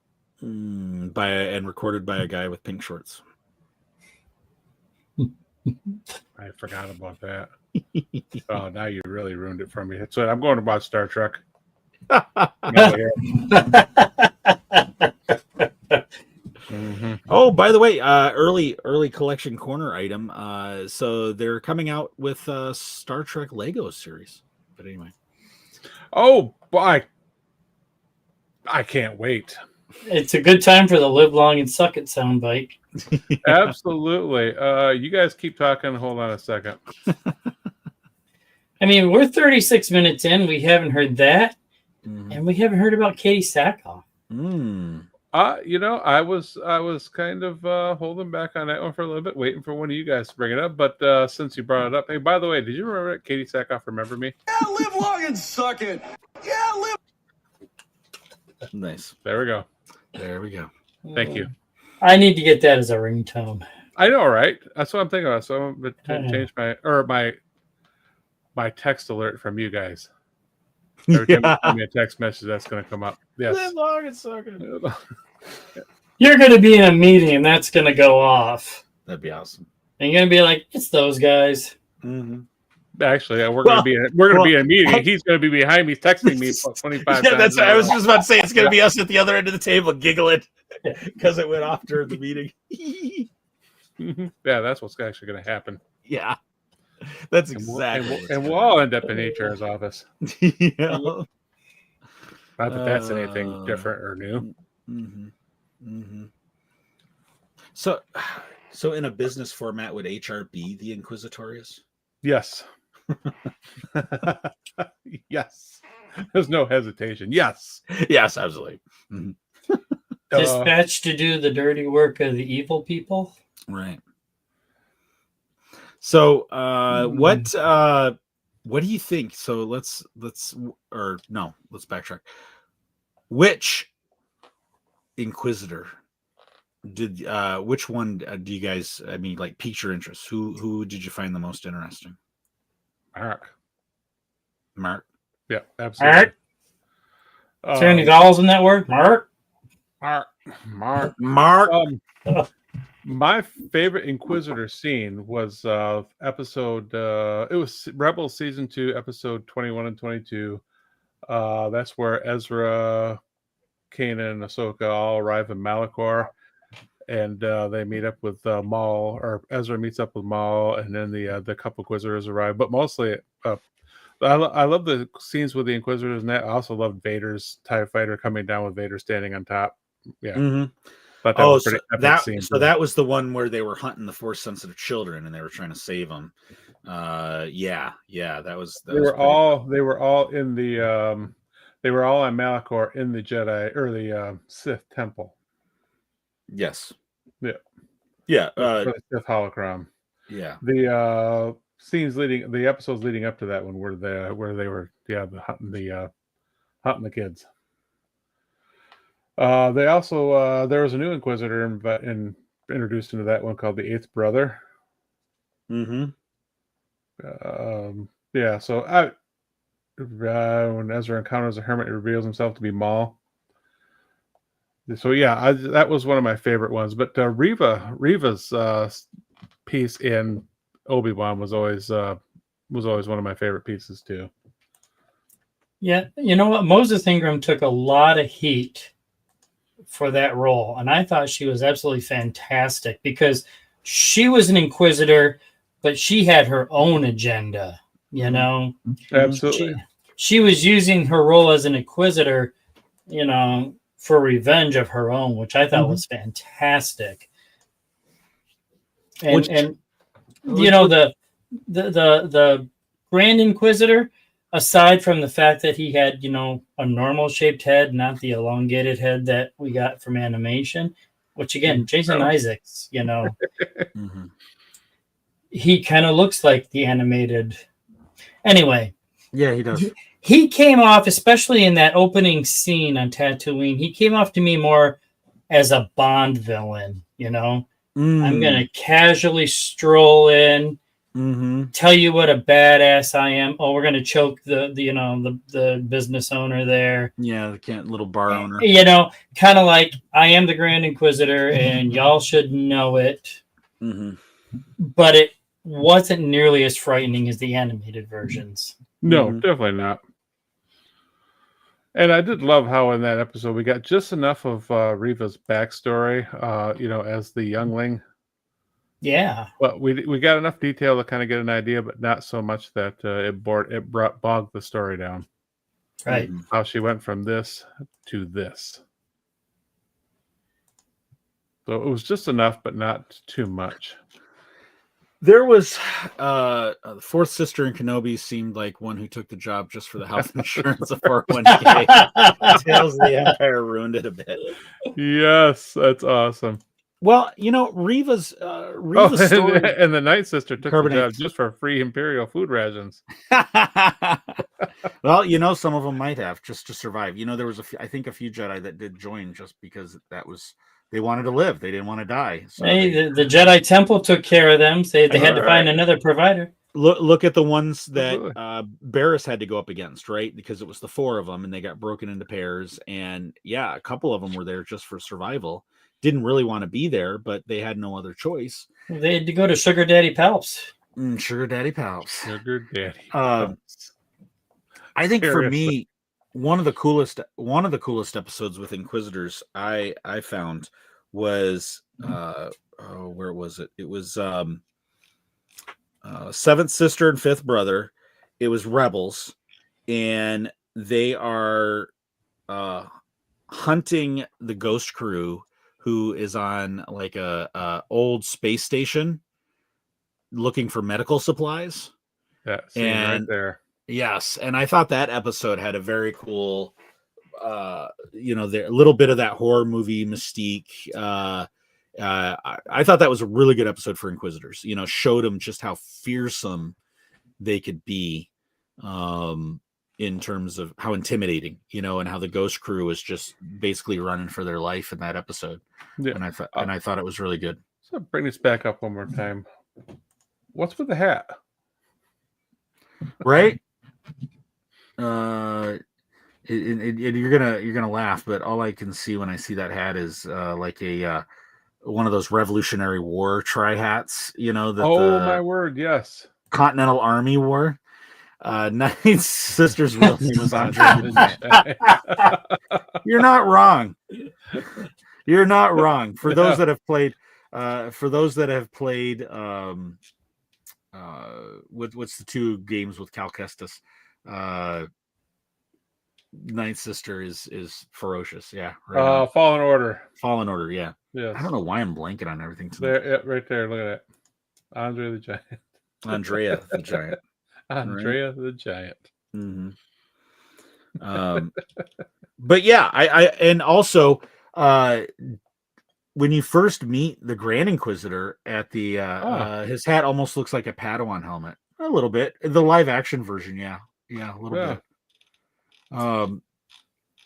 And recorded by a guy with pink shorts.
I forgot about that. Oh, now you really ruined it for me. So I'm going to watch Star Trek. Mm-hmm.
Oh, by the way, early collection corner item. So they're coming out with a Star Trek Lego series. But anyway.
Oh, boy. I can't wait.
It's a good time for the live long and suck it soundbite.
Absolutely. You guys keep talking. Hold on a second.
I mean, we're 36 minutes in. We haven't heard that. And we haven't heard about Katie Sackhoff.
I was kind of holding back on that one for a little bit, waiting for one of you guys to bring it up. But since you brought it up, hey, by the way, did you remember that Katie Sackhoff Remember Me?
Yeah, live long and suck it. Yeah, live.
Nice.
There we go.
There we go.
Thank you.
I need to get that as a ringtone.
I know, right? That's what I'm thinking about. So I'm going to change my text alert from you guys. Every time you send me a text message, that's going to come up. Yes.
Live long and suck it.
You're going to be in a meeting and that's going to go off.
That'd be awesome.
And you're going to be like, it's those guys.
Mm-hmm.
Actually, we're going to be in a meeting. He's going to be behind me, texting me 25 times.
That's. I was just about to say it's going to be us at the other end of the table giggling because it went off during the meeting.
Yeah, that's what's actually going to happen.
Yeah, that's exactly.
And we'll all end up in HR's office.
Yeah.
Not that that's anything different or new.
Mm-hmm. Mm-hmm. So in a business format, would HR be the Inquisitorius?
Yes. Yes. There's no hesitation. Yes.
Yes, absolutely. Mm-hmm.
Dispatched to do the dirty work of the evil people.
Right. So what do you think? So let's backtrack. Which Inquisitor which one do you guys piqued your interest? Who did you find the most interesting? Mark.
Yeah, absolutely.
Mark. Is there any vowels in that word? Mark.
My favorite Inquisitor scene was episode. It was Rebels season 2, episode 21 and 22. That's where Ezra, Kanan, and Ahsoka all arrive in Malachor, and they meet up with Maul, or Ezra meets up with Maul, and then the couple Inquisitors arrive. But mostly, I love the scenes with the Inquisitors, and that. I also love Vader's TIE fighter coming down with Vader standing on top. Yeah.
Mm-hmm.
But that was pretty epic scene.
So that was the one where they were hunting the Force-sensitive children, and they were trying to save them. Yeah, that was.
They were all in the. They were all on Malachor in the Jedi or the Sith temple.
Yes.
Yeah. The Sith holocron.
Yeah.
The the episodes leading up to that one where they were hunting the kids. They also there was a new Inquisitor introduced into that one called the Eighth Brother.
Mm-hmm.
Yeah. So when Ezra encounters a hermit, he reveals himself to be Maul. So yeah, that was one of my favorite ones. But Reva's piece in Obi-Wan was always one of my favorite pieces too.
Yeah, you know what? Moses Ingram took a lot of heat for that role, and I thought she was absolutely fantastic because she was an Inquisitor, but she had her own agenda. You know,
absolutely.
She was using her role as an Inquisitor, for revenge of her own, which I thought was fantastic. And the Grand Inquisitor, aside from the fact that he had, a normal shaped head, not the elongated head that we got from animation, which again, Jason Isaacs,
Mm-hmm.
he kind of looks like the animated. Anyway.
Yeah, he does.
He came off, especially in that opening scene on Tatooine, he came off to me more as a Bond villain, I'm going to casually stroll in, tell you what a badass I am. Oh, we're going to choke the business owner there.
Yeah, the little bar owner.
Kind of like I am the Grand Inquisitor and y'all should know it.
Mm-hmm.
But it wasn't nearly as frightening as the animated versions.
No, definitely not. And I did love how in that episode we got just enough of Reva's backstory, as the youngling.
Yeah.
But we got enough detail to kind of get an idea, but not so much that it bogged the story down.
Right.
How she went from this to this. So it was just enough, but not too much.
There was the fourth sister in Kenobi seemed like one who took the job just for the health insurance of 401k. Tales of the Empire ruined it a bit.
Yes, that's awesome.
Well, Reva's story,
and the Night Sister took the job just for free Imperial food rations.
Well, some of them might have just to survive. There was I think a few Jedi that did join just because they wanted to live. They didn't want to die. So
the Jedi Temple took care of them. They had to find another provider.
Look at the ones that Barriss had to go up against, right? Because it was the four of them, and they got broken into pairs. And yeah, a couple of them were there just for survival. Didn't really want to be there, but they had no other choice.
They had to go to Sugar Daddy Palps.
Sugar Daddy Palps.
Sugar Daddy Palps.
I think for me, one of the coolest episodes with Inquisitors I found was where was it? It was Seventh Sister and Fifth Brother. It was Rebels, and they are hunting the Ghost Crew, who is on like a old space station looking for medical supplies.
Yeah, right there.
Yes, and I thought that episode had a very cool, a little bit of that horror movie mystique. I thought that was a really good episode for Inquisitors. Showed them just how fearsome they could be, in terms of how intimidating, and how the Ghost Crew was just basically running for their life in that episode.
Yeah.
And I thought it was really good.
So bring this back up one more time. What's with the hat?
Right? You're gonna laugh, but all I can see when I see that hat is like a one of those Revolutionary War tri-hats,
My word, yes.
Continental Army wore. Knight's sister's real name was Andrea the Giant. You're not wrong. You're not wrong. For those that have played, what's the two games with Cal Kestis? Knight's sister is ferocious. Yeah. Right
Fallen Order.
Fallen Order. Yeah.
Yes.
I don't know why I'm blanking on everything tonight.
There, yeah, right there. Look at that. Andrea the Giant.
Andrea the Giant.
Andrea the Giant.
Mm-hmm. But yeah, I and also when you first meet the Grand Inquisitor at the his hat almost looks like a Padawan helmet. A little bit. The live action version, yeah, a little bit.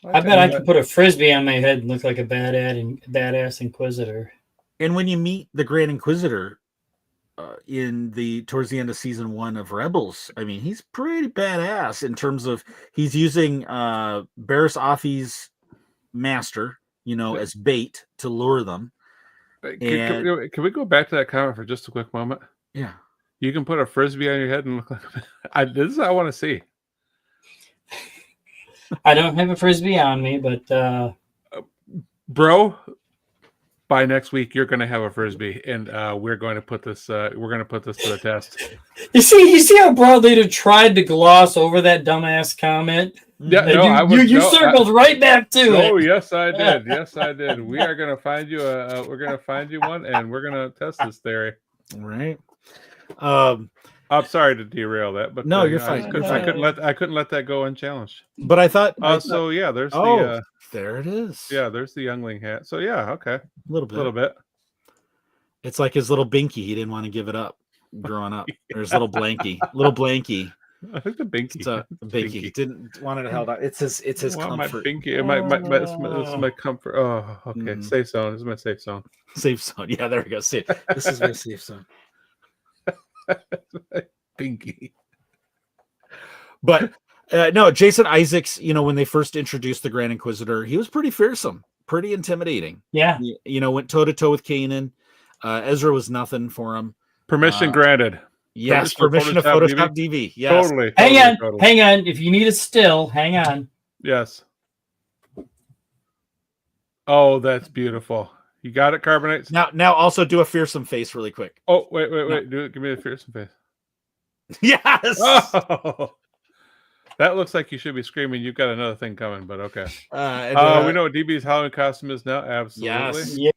I bet I could put a frisbee on my head and look like a badass Inquisitor.
And when you meet the Grand Inquisitor towards the end of season 1 of Rebels, I mean, he's pretty badass in terms of he's using Barriss Offee's master, as bait to lure them.
Can we go back to that comment for just a quick moment?
Yeah.
You can put a frisbee on your head and look like this is what I want to see.
I don't have a frisbee on me, but
bro, by next week you're going to have a frisbee, and we're going to put this. We're going to put this to the test. You
see how Broadleader tried to gloss over that dumbass comment.
Yeah,
you circled right back to it.
Oh, yes, I did. Yes, I did. We are going to find you we're going to find you one, and we're going to test this theory.
Right.
I'm sorry to derail that, but
No, you're
I
fine.
couldn't let that go unchallenged.
But I thought.
So yeah, there's
there it is.
yeah, there's the youngling hat. So yeah, okay,
a little bit. It's like his little binky. He didn't want to give it up growing up. Or his little blankie.
I think the binky.
It's a binky. He didn't want it held out. It's his
My
comfort.
binky. It's my comfort. Oh, okay. Safe zone. This is my safe zone.
Safe zone. Yeah, there we go. See, this is my safe zone.
Binky.
But no, Jason Isaacs, when they first introduced the Grand Inquisitor, he was pretty fearsome, pretty intimidating.
Yeah.
Went toe to toe with Kanan. Ezra was nothing for him.
Permission granted.
Yes, permission to Photoshop DV. Yes.
Totally.
Hang on. If you need a still, hang on.
Yes. Oh, that's beautiful. You got it, Carbonite?
Now also do a fearsome face really quick.
Oh, wait. Do it. Give me a fearsome face.
Yes.
Oh, that looks like you should be screaming. You've got another thing coming, but okay. We know what DB's Halloween costume is now. Absolutely.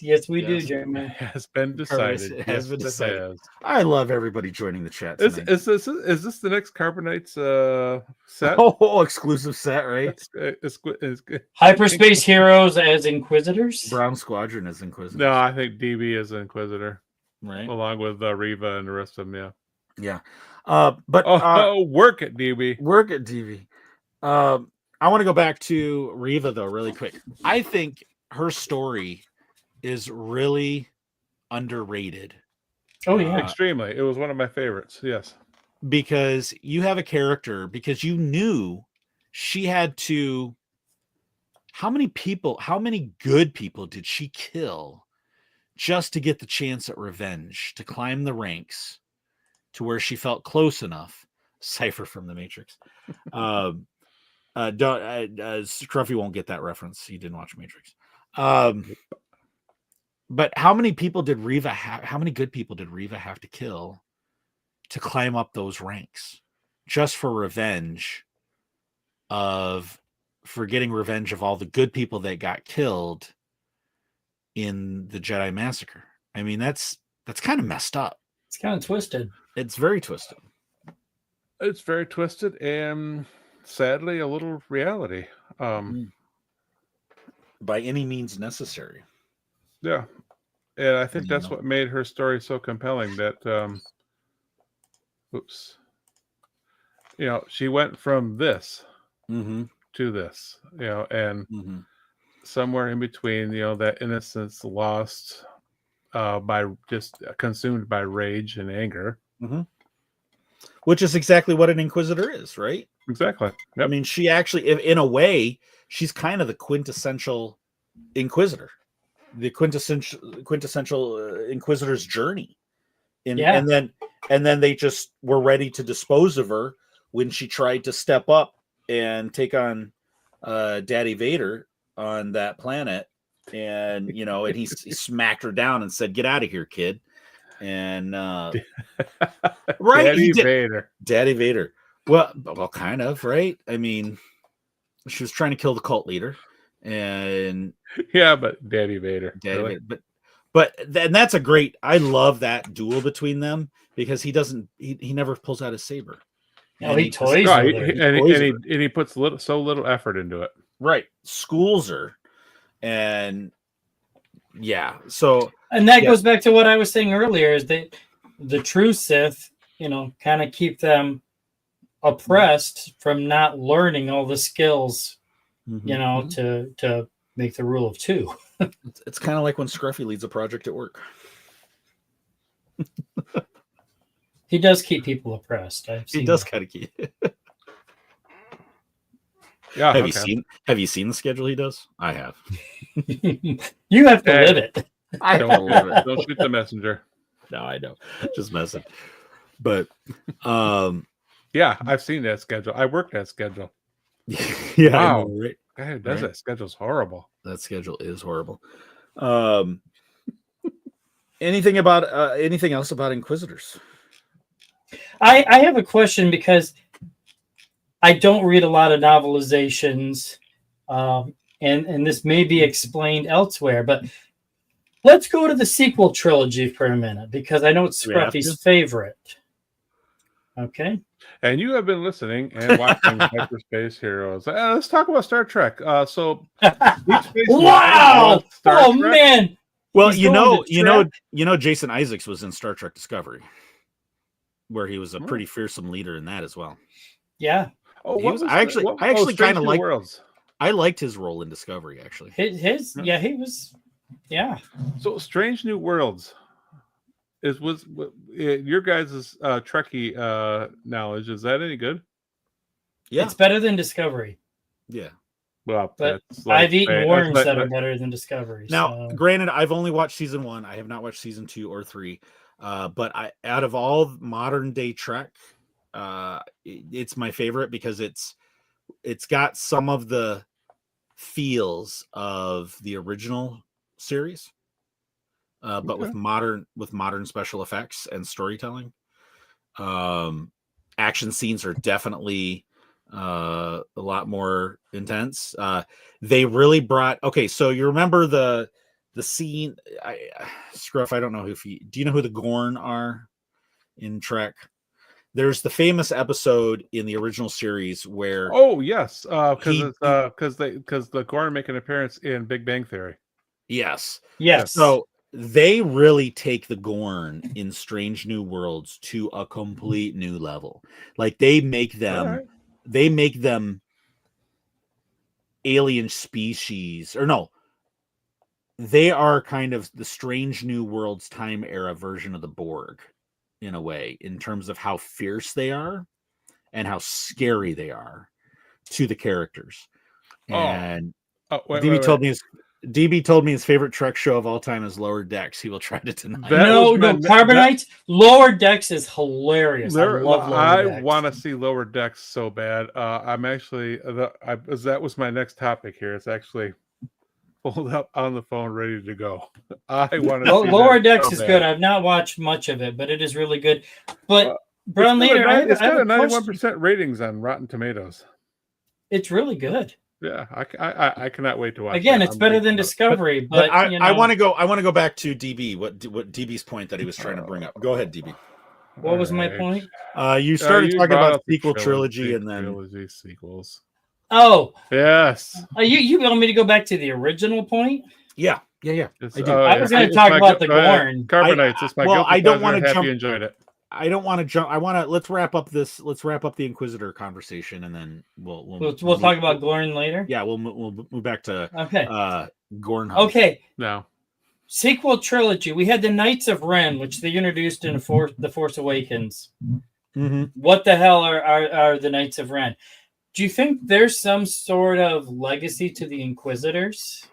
Yes, we do, Jeremy.
It has been decided.
It has been decided.
Has.
I love everybody joining the chat.
Is this the next Carbonite's set?
Oh, exclusive set, right?
It's
Hyperspace Heroes as Inquisitors.
Brown Squadron as Inquisitor.
No, I think DB is Inquisitor,
right?
Along with Riva and the rest of them.
Yeah.
Work at DB.
Work at DB. I want to go back to Riva though, really quick. I think her story is really underrated.
Oh yeah,
extremely. It was one of my favorites. Yes,
because you have a character because you knew she had to. How many good people did she kill just to get the chance at revenge, to climb the ranks to where she felt close enough? Cypher from the Matrix. Scruffy won't get that reference. He didn't watch Matrix. But how many people did Riva how many good people did Riva have to kill to climb up those ranks just for revenge for getting revenge of all the good people that got killed in the Jedi Massacre? I mean, that's kind of messed up.
It's kind of twisted.
It's very twisted.
It's very twisted and sadly a little reality.
By any means necessary.
Yeah. And I think that's what made her story so compelling, that she went from this to this, and somewhere in between, that innocence lost by just consumed by rage and anger.
Which is exactly what an Inquisitor is, right?
Exactly. Yep.
I mean, she actually, in a way, she's kind of the quintessential Inquisitor, the quintessential Inquisitor's journey. And then they just were ready to dispose of her when she tried to step up and take on Daddy Vader on that planet. And, and he smacked her down and said, "Get out of here, kid." And right, Daddy Vader. Well, kind of, right? I mean, she was trying to kill the cult leader, and
but Daddy Vader,
Vader. But that's a great. I love that duel between them because he never pulls out his saber.
No, he toys
her. And he puts so little effort into it.
Right, schools her, and yeah. So
and that goes back to what I was saying earlier: is that the true Sith, kind of keep them oppressed from not learning all the skills, to make the rule of two.
It's kind of like when Scruffy leads a project at work.
He does keep people oppressed.
He does kind of keep.
Yeah.
Have you seen the schedule he does? I have.
You have to live it.
I don't live it.
Don't shoot the messenger.
No, I don't. Just messing. But
yeah, I've seen that schedule. I worked that schedle.
Yeah.
Wow.
I know, right?
Guy who does that schedule's horrible.
That schedule is horrible. Anything else about Inquisitors?
I have a question because I don't read a lot of novelizations, and this may be explained elsewhere, but let's go to the sequel trilogy for a minute because I know it's Scruffy's favorite. Okay.
And you have been listening and watching Hyperspace Heroes. Let's talk about Star Trek. So, Deep Space Nine
Wow!
was Star
Oh
Trek.
man!
Well,
He's going to Trek?
Jason Isaacs was in Star Trek Discovery, where he was a pretty fearsome leader in that as well.
Yeah.
Oh,
He was- I actually
Strange
kinda
New
like-
Worlds.
I liked his role in Discovery, actually.
He was. Yeah.
So, Strange New Worlds was your guys' Trekkie knowledge. Is that any good?
Yeah,
It's better than Discovery.
yeah.
Well,
But
that's like
I've eaten
saying-
worms
that's
that
like-
are better than Discovery.
Now,
so.
granted, I've only watched season 1. I have not watched season 2 or 3. But out of all modern day Trek, it's my favorite because it's got some of the feels of the original series, but with modern special effects and storytelling. Action scenes are definitely a lot more intense. They really brought. Okay, so you remember the scene? Scruff, I don't know do you know who the Gorn are in Trek? There's the famous episode in the original series where
Oh yes, because the Gorn make an appearance in Big Bang Theory.
yes.
Yes.
So they really take the Gorn in Strange New Worlds to a complete new level. Like they make them alien species, or no, they are kind of the Strange New Worlds time era version of the Borg in a way, in terms of how fierce they are and how scary they are to the characters. And DB told me his favorite Trek show of all time is Lower Decks. He will try to deny.
Carbonites. Lower Decks is hilarious. I love Lower Decks.
I want to see Lower Decks so bad. I'm actually that was my next topic here. It's actually pulled up on the phone, ready to go. I want to.
Lower Decks is good. I've not watched much of it, but it is really good. But Brown Leader,
it's got a 91% ratings on Rotten Tomatoes.
It's really good.
Yeah, I cannot wait to watch.
Again, it's better than Discovery, but
I want to go back to DB. What DB's point that he was trying to bring up? Go ahead, DB.
What was my point?
You started talking about sequel trilogy and then
trilogy sequels.
Oh
yes.
You want me to go back to the original point?
Yeah.
I was going to talk about the Gorn.
Carbonites. It's my
I don't want to jump.
You enjoyed it.
I don't want to jump. I want to let's wrap up the Inquisitor conversation, and then we'll
talk about Gorn later.
Yeah, we'll move back to Gorn.
Okay.
No.
Sequel trilogy. We had the Knights of Ren, which they introduced in the Force Awakens.
Mm-hmm.
What the hell are the Knights of Ren? Do you think there's some sort of legacy to the Inquisitors?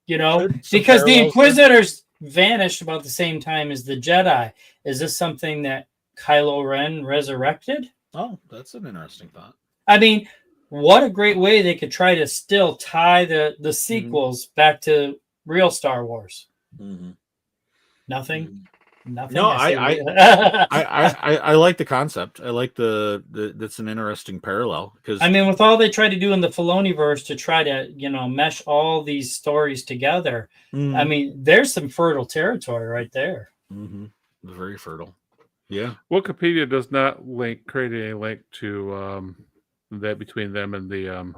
Because the Inquisitors vanished about the same time as the Jedi. Is this something that Kylo Ren resurrected?
Oh, that's an interesting thought.
I mean, what a great way they could try to still tie the sequels back to real Star Wars.
Mm-hmm.
Nothing.
No, I like the concept. I like that's an interesting parallel because
with all they try to do in the Filoniverse to try to mesh all these stories together.
Mm-hmm.
There's some fertile territory right there.
Mm-hmm. Very fertile. Yeah.
Wikipedia does not create a link to that between them and the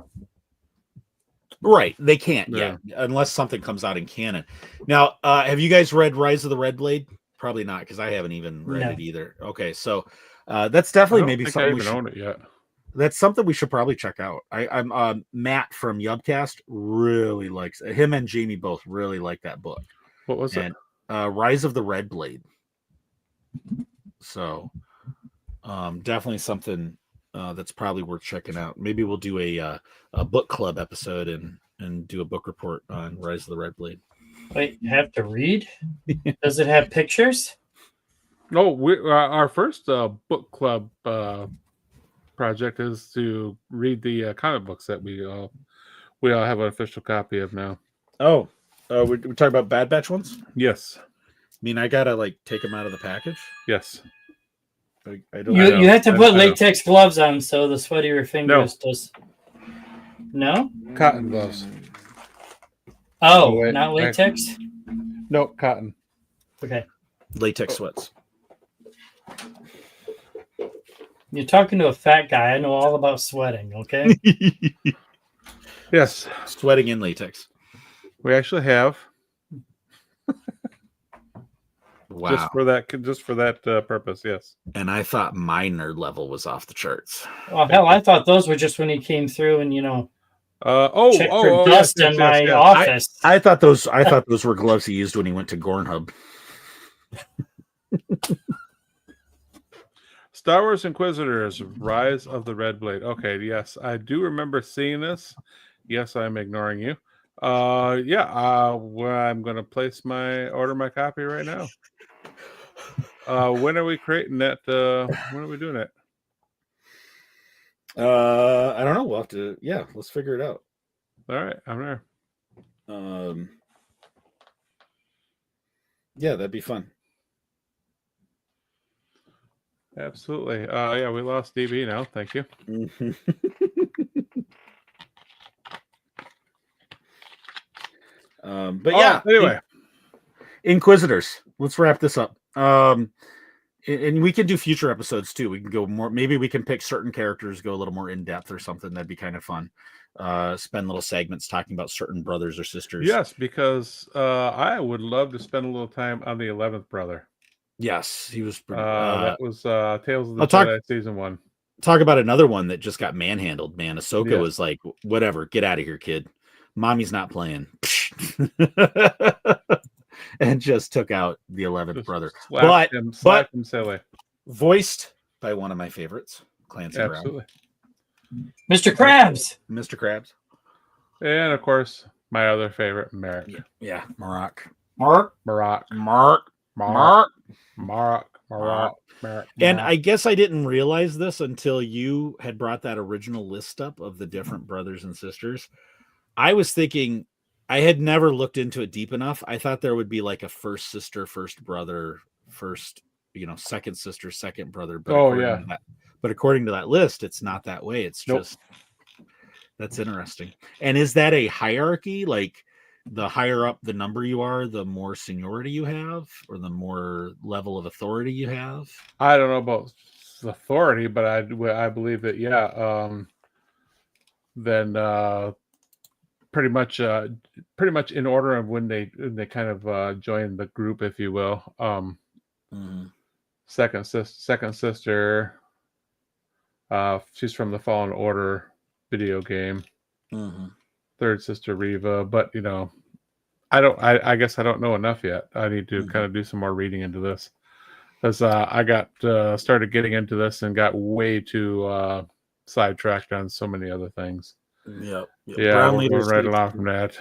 right. They can't unless something comes out in canon. Now, have you guys read Rise of the Red Blade? Probably not, because I haven't even read it either. Okay, so that's definitely maybe something we should
own it yet.
That's something we should probably check out. I'm Matt from Yubcast really likes him, and Jamie both really like that book.
What was it?
Rise of the Red Blade. So definitely something that's probably worth checking out. Maybe we'll do a book club episode and do a book report on Rise of the Red Blade.
Wait, you have to read? Does it have pictures?
No, our first book club project is to read the comic books that we all have an official copy of now.
Oh, we're talking about Bad Batch ones?
Yes.
I mean, I gotta take them out of the package.
Yes.
I don't.
You have to put latex gloves on so the sweat of your fingers does. No.
Cotton gloves.
Oh, not latex?
No, cotton.
Okay.
Latex sweats.
You're talking to a fat guy. I know all about sweating. Okay.
Yes,
Sweating in latex.
we actually have.
Wow.
Just for that purpose. Yes.
And I thought my nerd level was off the charts.
Oh hell, I thought those were just when he came through and checked for dust in my office.
I thought those were gloves he used when he went to Gornhub.
Star Wars Inquisitors: Rise of the Red Blade. Okay, yes, I do remember seeing this. Yes, I'm ignoring you. Well, I'm going to order my copy right now. When are we creating that? When are we doing it?
I don't know. We'll have to. Yeah, let's figure it out.
All right, I'm there.
Yeah, that'd be fun.
Absolutely. Yeah, we lost DB now. Thank you.
But yeah,
anyway,
Inquisitors. Let's wrap this up. And we can do future episodes too. We can go more. Maybe we can pick certain characters, go a little more in depth or something. That'd be kind of fun. Spend little segments talking about certain brothers or sisters.
Yes, because I would love to spend a little time on the 11th brother.
Yes, he was.
That was Tales of the
I'll
Jedi season 1.
Talk about another one that just got manhandled. Man, Ahsoka
Yeah.
was like, "Whatever, get out of here, kid. Mommy's not playing," and just took out the 11th brother.
Slapped him silly.
Voiced by one of my favorites, Clancy
Absolutely.
Brown.
Mr. Krabs.
Mr. Krabs.
And of course, my other favorite, Merrick.
Yeah, Mark. And I guess I didn't realize this until you had brought that original list up of the different brothers and sisters. I was thinking, I had never looked into it deep enough. I thought there would be like a first sister, first brother, first, second sister, second brother. But according to that list, it's not that way. It's just, that's interesting. And is that a hierarchy? Like, the higher up the number you are, the more seniority you have, or the more level of authority you have?
I don't know about authority, but I believe that then pretty much in order of when they kind of join the group, if you will. Second sister, she's from the Fallen Order video game. Third sister Reva, but I guess I don't know enough yet. I need to kind of do some more reading into this, because I got started getting into this and got way too sidetracked on so many other things. Yeah, we're right along from that.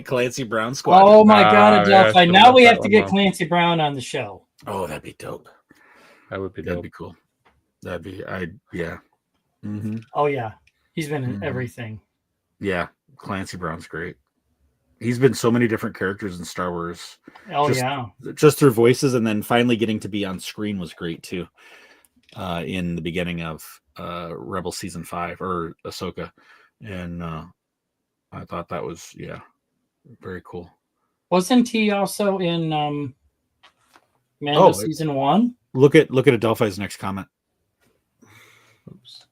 Clancy Brown Squad.
Oh my God, Adelphi!
yeah,
Now we have to get Clancy Brown on the show.
Oh, that'd be dope.
That would be dope.
That'd be cool. Yeah.
Oh yeah, he's been in everything.
Yeah, Clancy Brown's great. He's been so many different characters in Star Wars.
Oh
just through voices, and then finally getting to be on screen was great too. In the beginning of Rebel Season 5 or Ahsoka, and I thought that was very cool.
Wasn't he also in Mando Season 1?
Look at Adelphi's next comment. Oops.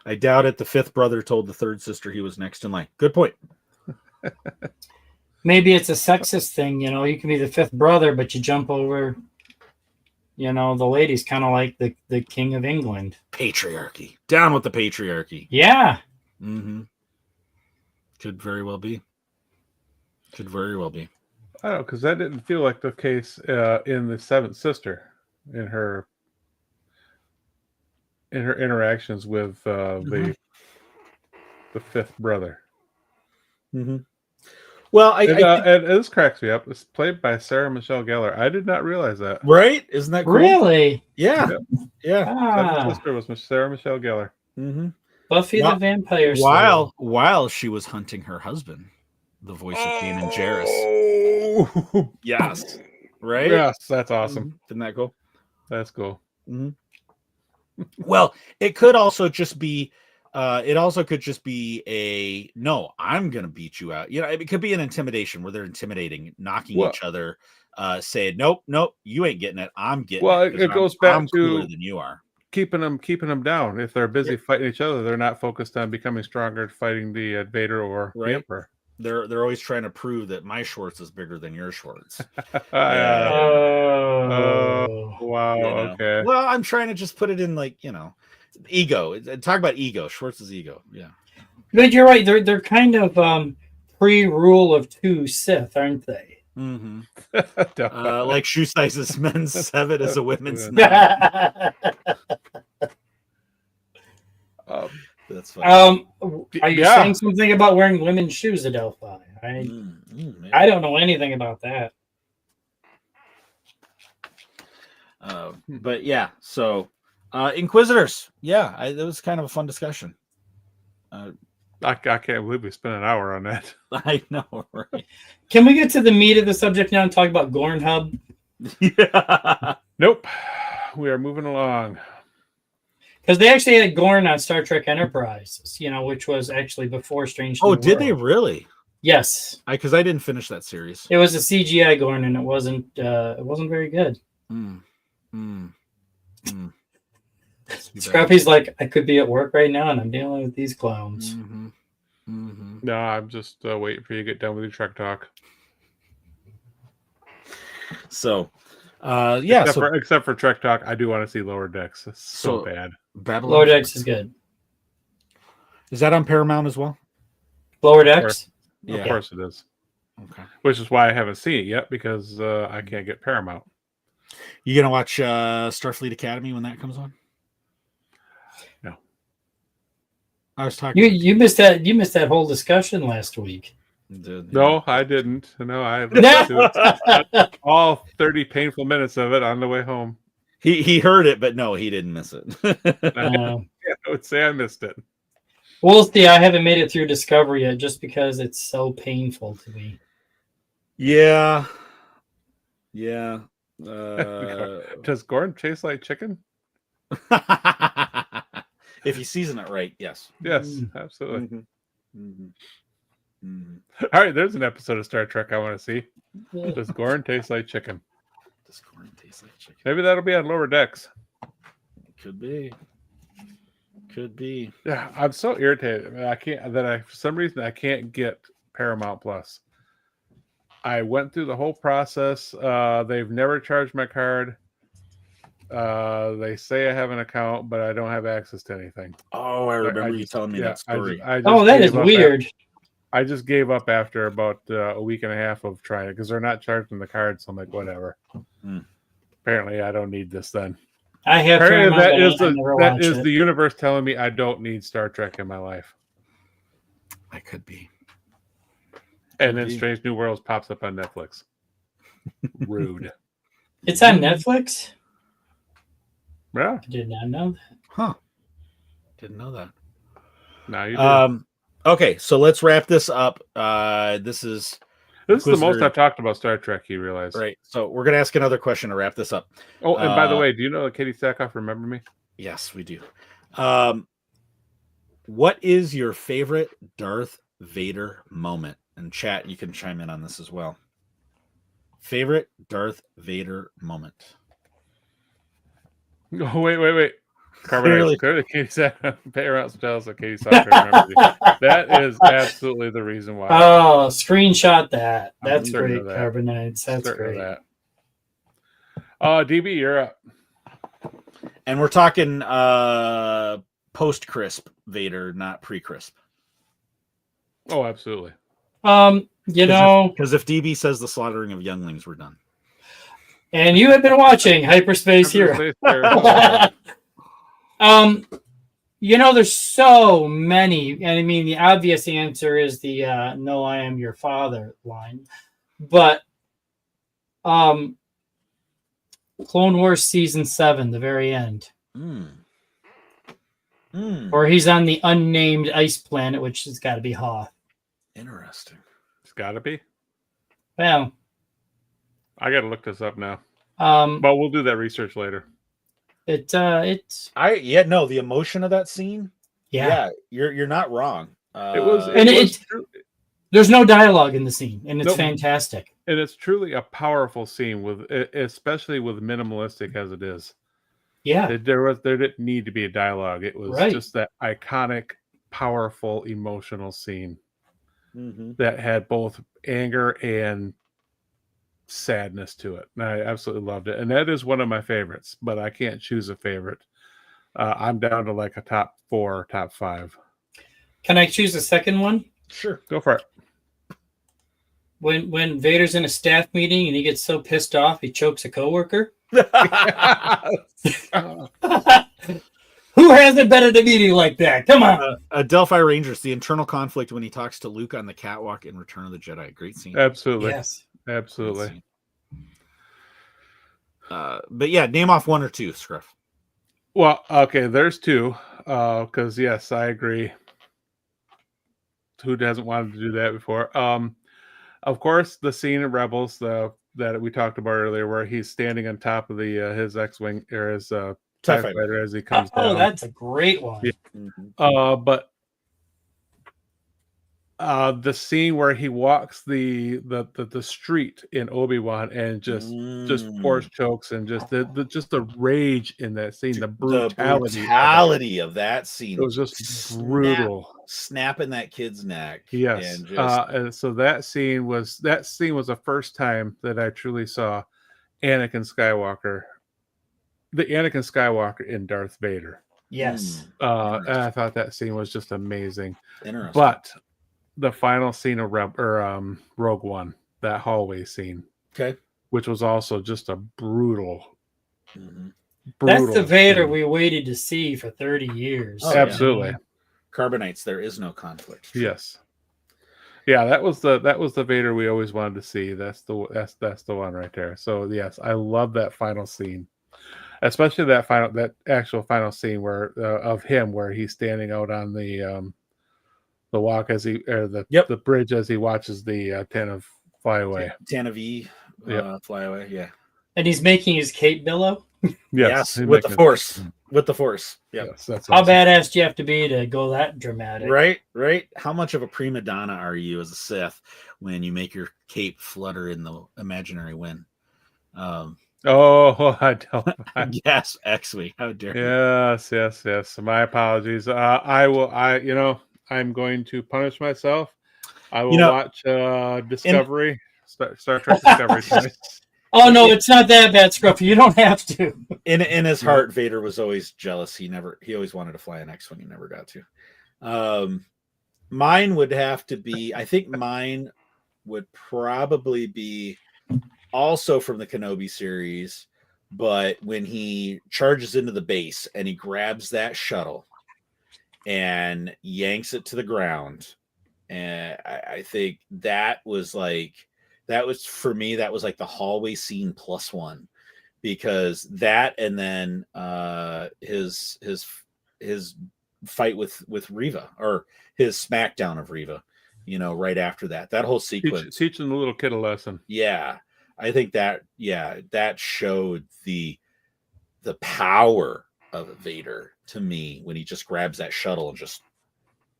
I doubt it. The fifth brother told the third sister he was next in line. Good point.
Maybe it's a sexist thing, you can be the fifth brother, but you jump over, the lady's kind of like the King of England.
Patriarchy. Down with the patriarchy.
Yeah.
Could very well be. I don't
know, because that didn't feel like the case in the seventh sister, in her interactions with the fifth brother.
Well,
and this cracks me up. It's played by Sarah Michelle Gellar. I did not realize that.
Right? Isn't that cool?
Really?
Yeah.
Seventh sister was Sarah Michelle Gellar.
Buffy the Vampire Slayer.
While she was hunting her husband, the voice of Kanan Jarrus.
Oh,
yes. Right?
Yes, that's awesome.
Isn't that cool?
That's cool.
Well, it could also just be no, I'm gonna beat you out. It could be an intimidation where they're intimidating, knocking each other, say, nope, you ain't getting it. I'm getting
Well,
it. 'cause
it goes back
I'm cooler
to
than you are.
keeping them down. If they're busy fighting each other, they're not focused on becoming stronger, fighting the invader or the emperor.
They're always trying to prove that my Schwartz is bigger than your Schwartz.
Wow.
You know?
Okay.
Well, I'm trying to just put it in like, ego. Talk about ego. Schwartz's ego. Yeah.
But you're right. They're kind of pre-rule of 2 Sith, aren't they?
Mm-hmm. Like shoe sizes, men's 7 is a women's 9. That's funny.
Are you saying something about wearing women's shoes, Adelphi? I don't know anything about that.
But yeah, so Inquisitors. Yeah, it was kind of a fun discussion.
I can't believe we spent an hour on that.
I know, right?
Can we get to the meat of the subject now and talk about Gorn Hub?
Yeah.
Nope. We are moving along.
Because they actually had Gorn on Star Trek Enterprise, which was actually before Strange New
Oh, did
World.
they really?
Yes.
Because I didn't finish that series.
It was a CGI Gorn, and it wasn't very good. Scrappy's like, I could be at work right now, and I'm dealing with these clowns.
No, I'm just waiting for you to get done with your Trek talk.
So, yeah.
Except for Trek talk, I do want to see Lower Decks. It's so bad.
Babylon.
Lower Decks is good.
Is that on Paramount as well?
Lower Decks?
Of course it is.
Okay.
Which is why I haven't seen it yet, because I can't get Paramount.
You gonna watch Starfleet Academy when that comes on?
No.
I was talking.
You missed that. You missed that whole discussion last week.
No, I didn't. No, I listened to it. All 30 painful minutes of it on the way home.
He heard it, but no, he didn't miss it.
I would say I missed it.
We'll see. I haven't made it through Discovery yet, just because it's so painful to me.
Yeah.
Does Gorn taste like chicken?
If you season it right, yes.
Yes, absolutely. All right, there's an episode of Star Trek I want to see. Does Gorn taste like chicken?
Does Gorn taste like chicken?
Maybe that'll be on Lower Decks.
Could be.
Yeah, I'm so irritated. For some reason I can't get Paramount Plus. I went through the whole process. They've never charged my card. They say I have an account, but I don't have access to anything.
Oh, I remember you telling me that story.
That is weird.
I just gave up after about a week and a half of trying it because they're not charging the card. So I'm like, whatever. Apparently, I don't need this then.
I have.
That is the universe telling me I don't need Star Trek in my life.
I could be.
And then Strange New Worlds pops up on Netflix. Rude.
It's on Netflix?
Yeah.
I did not know that.
Huh. Didn't know that.
Now you do.
Okay, so let's wrap this up. This is
the most I've talked about Star Trek, you realize.
Right. So we're going to ask another question to wrap this up.
Oh, and by the way, do you know that Katie Sackhoff Remember Me?
Yes, we do. What is your favorite Darth Vader moment? And chat, you can chime in on this as well. Favorite Darth Vader moment?
Oh, wait. Clearly, Katie Sackhoff. Pay around some tell us that Katie Sackhoff Remember Me. That is absolutely the reason why.
Oh, screenshot that. That's great,
that.
Carbonites. That's great.
That. DB, you're up.
And we're talking post-crisp Vader, not pre-crisp.
Oh, absolutely.
Because if DB says the slaughtering of younglings, we're done.
And you have been watching Hyperspace Heroes. There's so many, and I mean the obvious answer is the "No, I am your father" line, but Clone Wars season 7, the very end, or he's on the unnamed ice planet, which has got to be Hoth.
Interesting.
It's got to be.
Well,
I got to look this up now. But we'll do that research later.
The emotion of that scene. Yeah, you're not wrong.
There's no dialogue in the scene, and it's
Nope.
fantastic.
And it's truly a powerful scene, especially with minimalistic as it is.
Yeah.
There didn't need to be a dialogue. It was
Right.
just that iconic, powerful, emotional scene
Mm-hmm.
that had both anger and sadness to it. And I absolutely loved it. And that is one of my favorites, but I can't choose a favorite. I'm down to like a top 4, top 5.
Can I choose a second one?
Sure.
Go for it.
When Vader's in a staff meeting and he gets so pissed off he chokes a coworker. Who hasn't been at a meeting like that? Come on.
Delphi Rangers, the internal conflict when he talks to Luke on the catwalk in Return of the Jedi. Great scene.
Absolutely.
Yes.
Absolutely.
But yeah, name off 1 or 2, Scruff.
Well, okay, there's 2. Because yes, I agree. Who hasn't wanted to do that before? Of course, the scene in Rebels that we talked about earlier, where he's standing on top of the his X-wing or his TIE fighter as he comes down.
That's a great one.
Yeah. But the scene where he walks the street in Obi-Wan and just force chokes and just the rage in that scene, the brutality
of that scene.
It was just brutal.
Snapping that kid's neck.
Yes.
And just...
and so that scene was the first time that I truly saw Anakin Skywalker in Darth Vader.
Yes.
And I thought that scene was just amazing.
Interesting.
But the final scene of Rogue One, that hallway scene,
okay,
which was also just a brutal.
That's the Vader we waited to see for 30 years.
Oh, absolutely.
Yeah. Carbonites, there is no conflict.
Yes. Yeah, that was the Vader we always wanted to see. That's the one right there. So yes, I love that final scene, especially that actual final scene where of him where he's standing out on the walk the bridge as he watches the Tantive fly away.
Tantive fly away. Yeah,
and he's making his cape billow.
Yes, with the Force. With the Force. Yeah.
Yes, that's
how
awesome.
badass do you have to be to go that dramatic?
Right. How much of a prima donna are you as a Sith when you make your cape flutter in the imaginary wind?
I don't.
Yes, X-Wing. How dare you?
Yes. My apologies. I'm going to punish myself. I will watch Discovery, Star Trek Discovery tonight.
Oh no, it's not that bad, Scruffy. You don't have to.
In his heart, Vader was always jealous. He always wanted to fly an X-Wing. He never got to. Mine would have to be. I think mine would probably be also from the Kenobi series, but when he charges into the base and he grabs that shuttle and yanks it to the ground, and I think that was for me, that was like the hallway scene +1, because that, and then his fight with Reva, or his smackdown of Reva, right after that whole sequence,
teaching the little kid a lesson.
Yeah, I think that showed the power of Vader to me when he just grabs that shuttle and just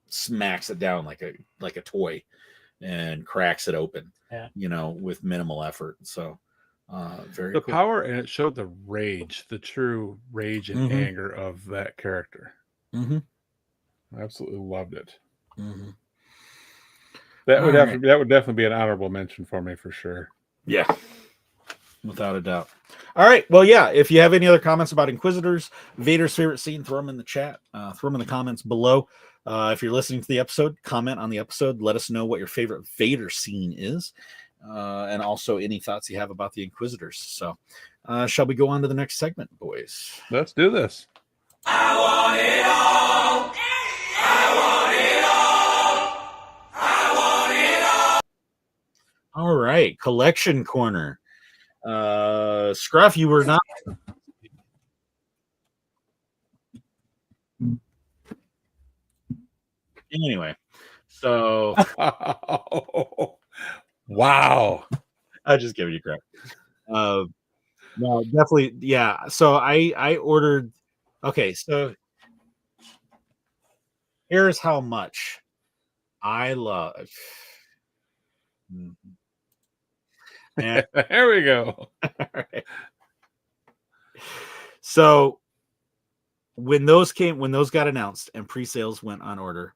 smacks it down like a toy and cracks it open.
Yeah.
With minimal effort. So very
the
cool.
power, and it showed the true rage and anger of that character.
Mm-hmm.
I absolutely loved it.
Mm-hmm.
That would definitely be an honorable mention for me for sure.
Yeah, without a doubt. All right. Well, yeah. If you have any other comments about Inquisitors, Vader's favorite scene, throw them in the chat. Throw them in the comments below. If you're listening to the episode, comment on the episode. Let us know what your favorite Vader scene is, and also any thoughts you have about the Inquisitors. So, shall we go on to the next segment, boys?
Let's do this.
I want it all. I want it all. I want it all.
All right, collection corner. Scruff, you were not. Anyway, so
wow,
I just giving you crap. No, definitely, yeah. So I ordered. Okay, so here's how much I love Mhm. And
There we go.
Alright. So when those got announced and pre-sales went on order,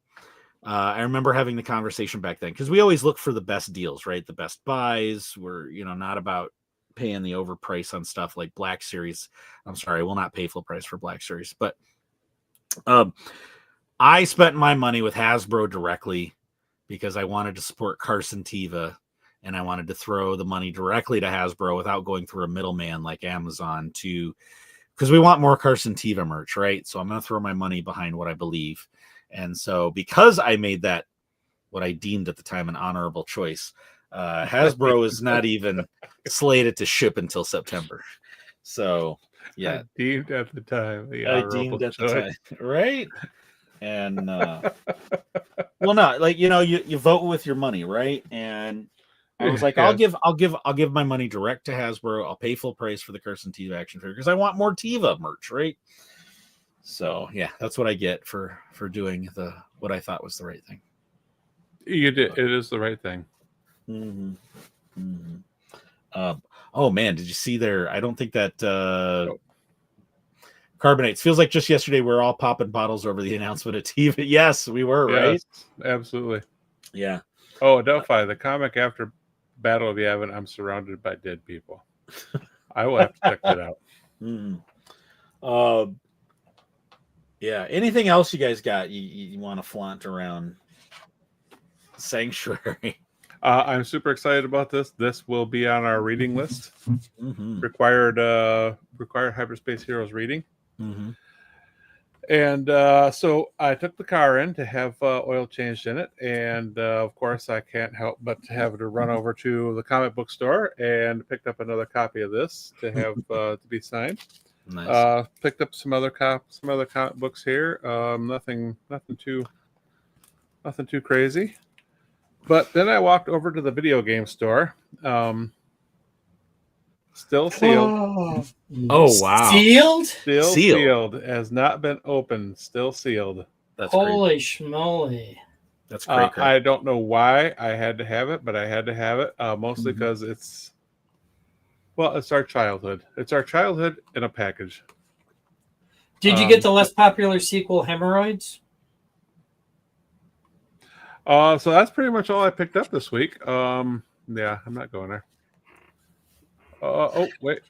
I remember having the conversation back then because we always look for the best deals, right? The best buys. We're not about paying the overprice on stuff like Black Series. I'm sorry, I will not pay full price for Black Series, but I spent my money with Hasbro directly because I wanted to support Carson Teva, and I wanted to throw the money directly to Hasbro without going through a middleman like Amazon because we want more Carson Teva merch, right? So I'm going to throw my money behind what I believe. And so because I made that, what I deemed at the time an honorable choice, Hasbro is not even slated to ship until September. So yeah.
I deemed at the time.
Right? And well, no, like you vote with your money, right? And I was like, I'll give my money direct to Hasbro. I'll pay full price for the Carson Teva action figure because I want more Teva merch, right? So yeah, that's what I get for doing what I thought was the right thing.
You did. It is the right thing.
Mm-hmm. Mm-hmm. Oh man, did you see there? I don't think that Carbonates feels like just yesterday we were all popping bottles over the announcement of Teva. Yes, we were, right?
Absolutely.
Yeah.
Oh, Delphi, the comic after Battle of Yavin, I'm surrounded by dead people. I will have to check that out.
Mm-hmm. Yeah. Anything else you guys got you want to flaunt around Sanctuary?
I'm super excited about this. This will be on our reading list.
Mm-hmm.
Required Hyperspace Heroes reading.
Mm-hmm.
And so I took the car in to have oil changed in it, and of course I can't help but to have to run over to the comic book store and picked up another copy of this to have to be signed.
Nice.
Picked up some other comic books here. Nothing too crazy. But then I walked over to the video game store. Still sealed.
Oh wow!
Sealed?
Still sealed. Has not been opened. Still sealed.
That's
holy schmoly!
That's great.
I don't know why I had to have it, but I had to have it. Mostly because it's our childhood. It's our childhood in a package.
Did you get the less popular sequel, Hemorrhoids?
So that's pretty much all I picked up this week. Yeah, I'm not going there. Oh wait,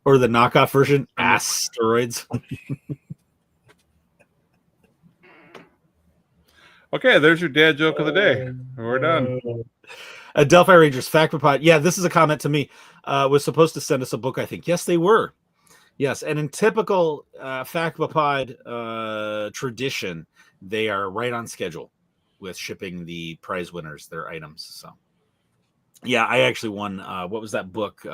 or the knockoff version, Asteroids.
Okay, there's your dad joke of the day. We're done.
Delphi Rangers Factpod. Yeah, this is a comment to me. Was supposed to send us a book, I think. Yes, they were. Yes, and in typical Factpod tradition, they are right on schedule with shipping the prize winners their items. So yeah, I actually won what was that book,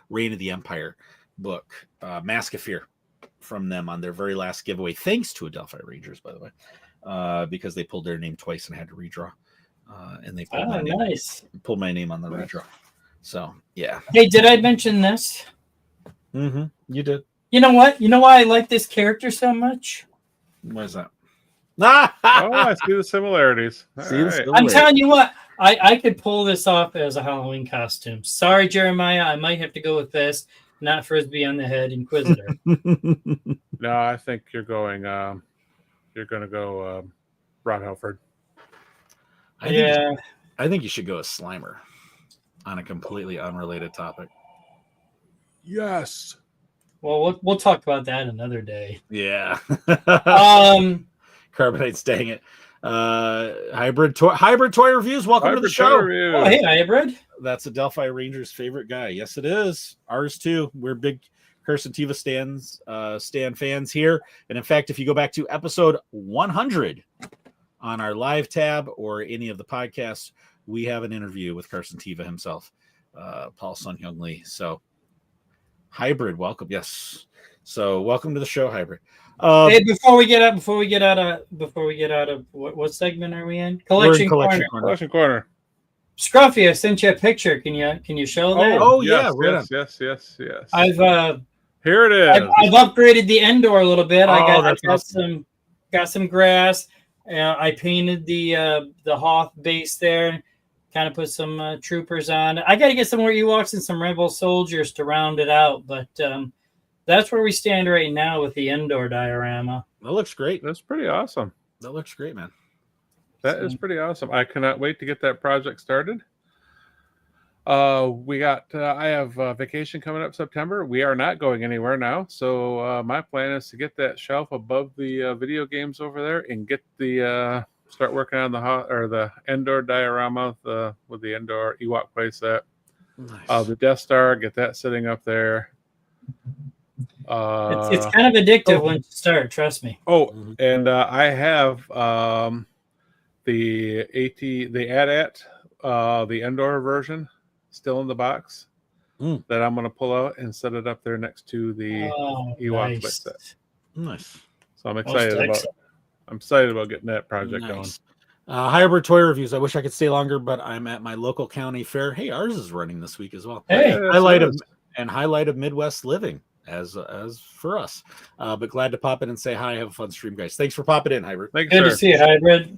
Reign of the Empire book, Mask of Fear, from them on their very last giveaway, thanks to Delphi Rangers, by the way, because they pulled their name twice and had to redraw, and they pulled pulled my name on the redraw. So yeah.
Hey, did I mention this?
Mm-hmm. You did.
You know what? You know why I like this character so much?
What is that?
Oh, I see the similarities.
I'm telling you what, I could pull this off as a Halloween costume. Sorry, Jeremiah, I might have to go with this, not Frisbee on the head Inquisitor.
No, I think you're going to go Ron Halford.
I think you should go with Slimer on a completely unrelated topic.
Yes.
Well, we'll talk about that another day.
Yeah.
Carbonates, dang it. Hybrid toy reviews. Welcome to the show.
Oh, hey, Hybrid.
That's a Delphi Rangers favorite guy. Yes, it is. Ours too. We're big Carson Teva stan fans here. And in fact, if you go back to episode 100 on our live tab or any of the podcasts, we have an interview with Carson Teva himself, Paul Sun Hyung Lee. So Hybrid, welcome. Yes. So welcome to the show, Hybrid.
Hey, before we get out of what segment are we in? Collection
Corner.
Scruffy, I sent you a picture. Can you show that?
Yes.
I've
here it is.
I've upgraded the indoor a little bit. I got
awesome.
some grass. I painted the Hoth base there. kind of put some troopers on. I got to get some more Ewoks and some Rebel soldiers to round it out, but that's where we stand right now with the Endor diorama.
That looks great.
That's pretty awesome.
That looks great, man.
That is pretty awesome. I cannot wait to get that project started. I have vacation coming up September. We are not going anywhere now. So my plan is to get that shelf above the video games over there and get the start working on the Endor diorama with the Endor Ewok playset.
Nice.
The Death Star, get that sitting up there.
It's kind of addictive once you start, trust me.
And I have the AT-AT, the Endor version still in the box that I'm going to pull out and set it up there next to the Ewok playset.
Nice.
So I'm excited about getting that project going.
Hybrid Toy Reviews. I wish I could stay longer, but I'm at my local county fair. Hey, ours is running this week as well.
Hey,
highlight of Midwest living as for us. But glad to pop in and say hi. Have a fun stream, guys. Thanks for popping in, Hybrid.
Thanks,
good
sir.
to see you, Hybrid.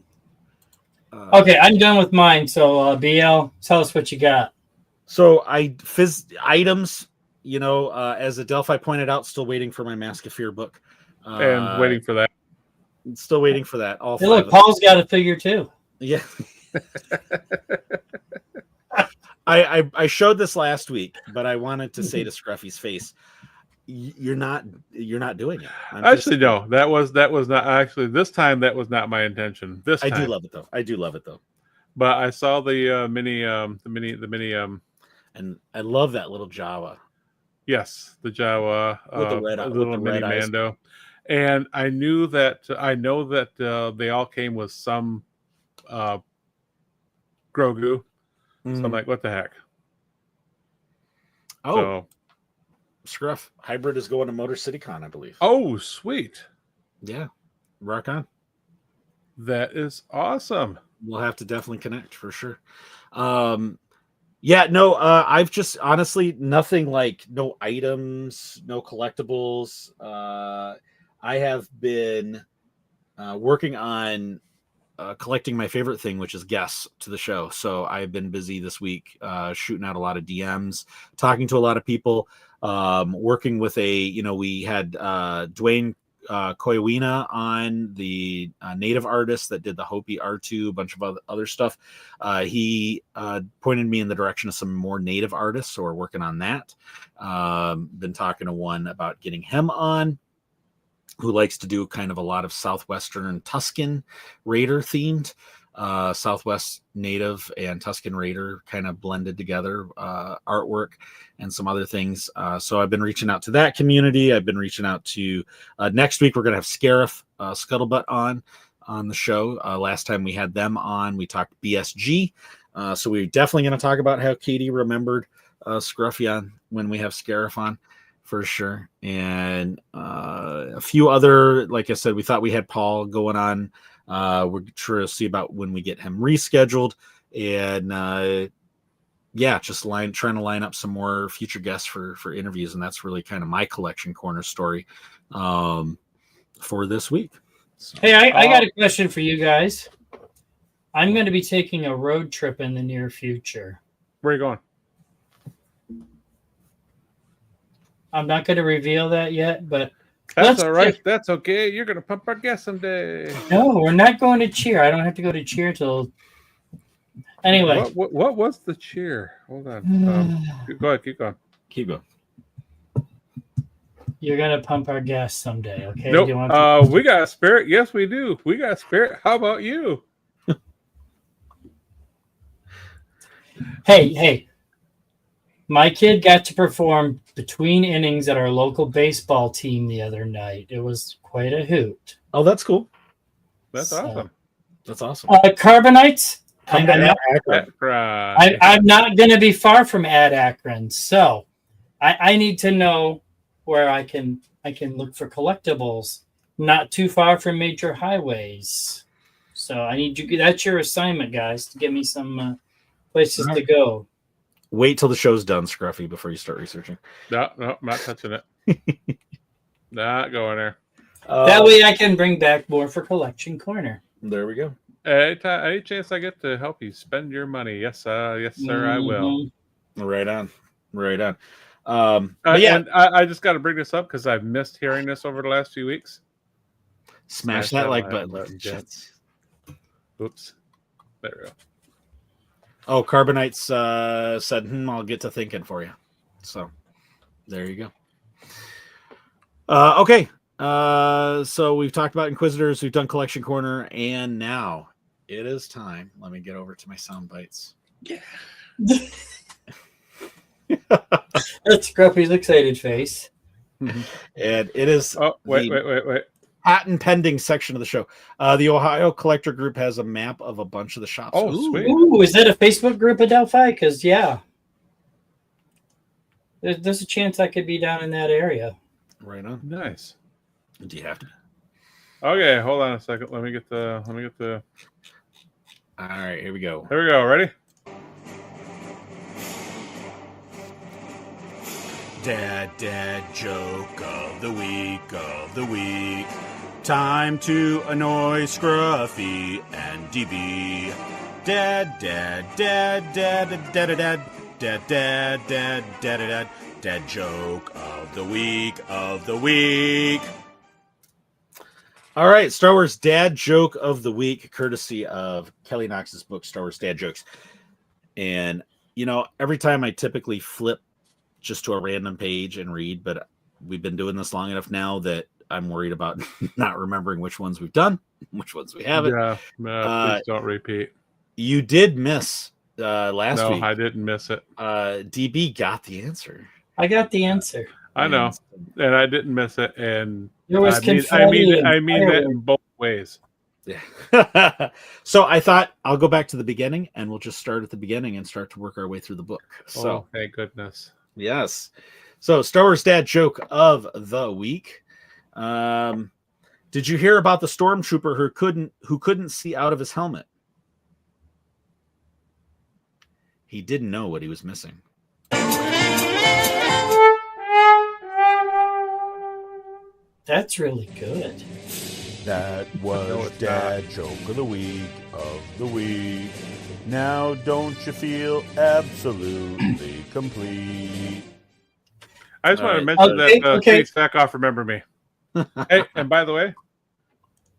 Okay, I'm done with mine. So BL, tell us what you got.
So items, as Adelphi pointed out, still waiting for my Mask of Fear book.
And waiting for that.
Still waiting for that. All
hey, look, Paul's got a figure too.
Yeah. I showed this last week, but I wanted to say to Scruffy's face, you're not doing it.
No, that was not actually this time. That was not my intention. This time.
I do love it though.
But I saw the mini,
and I love that little Jawa.
Yes, the Jawa, little mini Mando. And I know that they all came with some Grogu. So I'm like, what the heck?
So, Scruff, Hybrid is going to Motor City Con, I believe.
Oh, sweet.
Yeah. Rock on.
That is awesome.
We'll have to definitely connect for sure. I've just honestly nothing like no items, no collectibles. I have been working on collecting my favorite thing, which is guests to the show. So I've been busy this week shooting out a lot of DMs, talking to a lot of people, working with we had Dwayne Koiwina on, the native artist that did the Hopi R2, a bunch of other stuff. He pointed me in the direction of some more native artists, so we're working on that. Been talking to one about getting him on, who likes to do kind of a lot of Southwestern Tuscan Raider themed, Southwest Native and Tuscan Raider kind of blended together artwork and some other things. So I've been reaching out to that community. I've been reaching out to next week. We're going to have Scarif Scuttlebutt on the show. Last time we had them on, we talked BSG. So we're definitely going to talk about how Katie remembered Scruffy on when we have Scarif on. For sure. And a few other, like I said, we thought we had Paul going on. We're trying to see about when we get him rescheduled. And just trying to line up some more future guests for interviews. And that's really kind of my collection corner story for this week. So,
hey, I got a question for you guys. I'm going to be taking a road trip in the near future.
Where are you going?
I'm not going to reveal that yet, but
that's all right. That's okay. You're going to pump our gas someday.
No, we're not going to cheer. I don't have to go to cheer till. Anyway,
what was the cheer? Hold on. Go ahead. Keep going.
You're going to pump our gas someday, okay?
Nope. We got a spirit. Yes, we do. We got a spirit. How about you?
Hey. My kid got to perform between innings at our local baseball team the other night. It was quite a hoot.
Oh, that's cool.
That's awesome.
That's awesome.
Carbonites. I'm not going to be far from Ad Akron, so I need to know where I can look for collectibles. Not too far from major highways. So I need you. That's your assignment, guys, to get me some places to go.
Wait till the show's done, Scruffy, before you start researching.
No, I'm not touching it. Not going there.
That way I can bring back more for Collection Corner.
There we go.
Any chance I get to help you spend your money, yes, sir, I will.
Right on.
And I just got to bring this up because I've missed hearing this over the last few weeks.
Smash that like button.
Gents. Oops. There we go.
Oh, Carbonites said, I'll get to thinking for you. So there you go. Okay. So we've talked about Inquisitors, we've done Collection Corner, and now it is time. Let me get over to my sound bites.
Yeah. That's Grumpy's excited face.
And it is
wait.
patent pending section of the show. The Ohio Collector Group has a map of a bunch of the shops.
Oh, sweet.
Ooh, is that a Facebook group at Delphi? Because, yeah. There's a chance I could be down in that area.
Right on.
Nice.
Do you have to?
Okay, hold on a second. Let me get the.
All right, here we go.
Here we go. Ready?
Dad joke of the week. Time to annoy Scruffy and DB. Dad joke of the week.
All right, Star Wars Dad Joke of the Week, courtesy of Kelly Knox's book, Star Wars Dad Jokes. And, every time I typically flip just to a random page and read, but we've been doing this long enough now that I'm worried about not remembering which ones we've done, which ones we haven't.
Yeah, please don't repeat.
You did miss last week.
No, I didn't miss it.
DB got the answer.
I got the answer.
I know, and I didn't miss it. And
there was
I mean that in both ways.
Yeah. So I thought I'll go back to the beginning, and we'll just start at the beginning and start to work our way through the book. So,
thank goodness.
Yes. So Star Wars Dad Joke of the Week. Did you hear about the stormtrooper who couldn't see out of his helmet? He didn't know what he was missing.
That's really good.
That was Dad Joke of the Week. Now don't you feel absolutely complete?
I just want to mention that Kate Stackoff remember me. Hey, and by the way,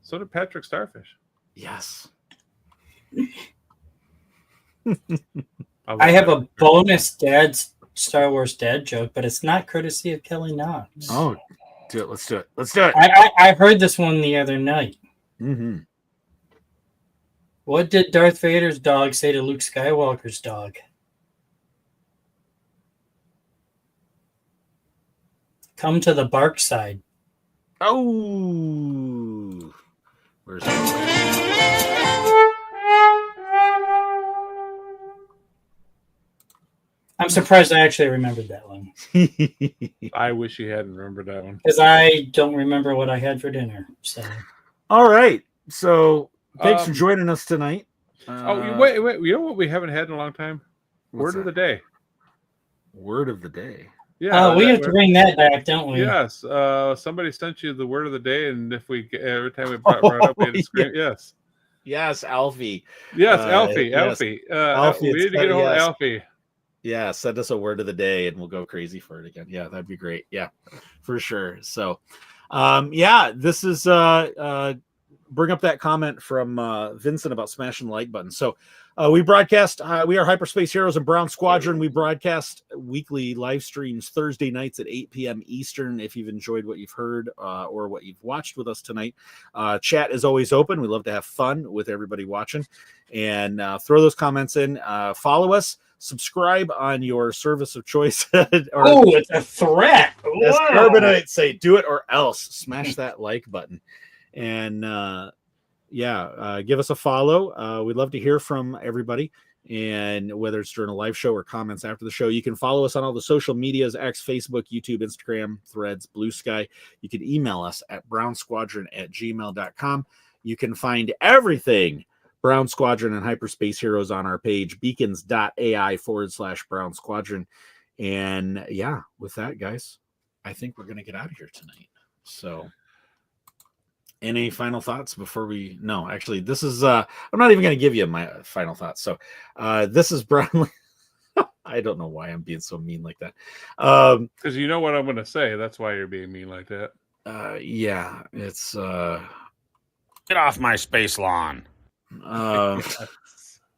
so did Patrick Starfish.
Yes.
I have a bonus Star Wars Dad joke, but it's not courtesy of Kelly Knox.
Oh, do it. Let's do it.
I heard this one the other night.
Mm-hmm.
What did Darth Vader's dog say to Luke Skywalker's dog? Come to the bark side.
Oh. Where's
I'm surprised I actually remembered that one.
I wish you hadn't remembered that one.
Because I don't remember what I had for dinner. So.
All right. So thanks for joining us tonight.
Wait. You know what we haven't had in a long time? Word of the day.
Word of the day.
Yeah.
We have to bring that back, don't we?
Yes. Somebody sent you the word of the day, and if every time we brought it up, we had to scream. Yes.
Yes, Alfie.
Yes, Alfie.
Yes.
Alfie. We need to get a hold of Alfie.
Yeah, send us a word of the day and we'll go crazy for it again. Yeah, that'd be great. Yeah, for sure. So, this is bring up that comment from Vincent about smashing the like button. So we broadcast, we are Hyperspace Heroes and Brown Squadron. We broadcast weekly live streams Thursday nights at 8 p.m. Eastern. If you've enjoyed what you've heard or what you've watched with us tonight, chat is always open. We love to have fun with everybody watching, and throw those comments in. Follow us. Subscribe on your service of choice.
It's a threat.
As Carbonites say, do it or else. Smash that like button. And give us a follow. We'd love to hear from everybody. And whether it's during a live show or comments after the show, you can follow us on all the social medias, X, Facebook, YouTube, Instagram, Threads, Blue Sky. You can email us at brownsquadron@gmail.com. You can find everything Brown Squadron and Hyperspace Heroes on our page, beacons.ai/Brown Squadron. And with that, guys, I think we're going to get out of here tonight. So Any final thoughts before we? No, actually, this is. I'm not even going to give you my final thoughts. So, this is Brownlee. I don't know why I'm being so mean like that.
Because you know what I'm going to say. That's why you're being mean like that.
Yeah, it's.
Get off my space lawn.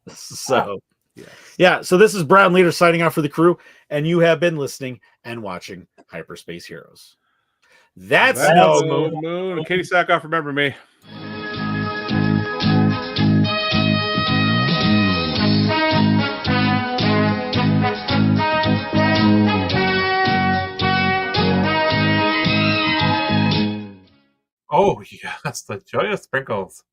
So, yeah. So this is Brown Leader signing off for the crew, and you have been listening and watching Hyperspace Heroes. That's no
moon. Katie Sackhoff, remember me.
Oh, yes, the joyous sprinkles.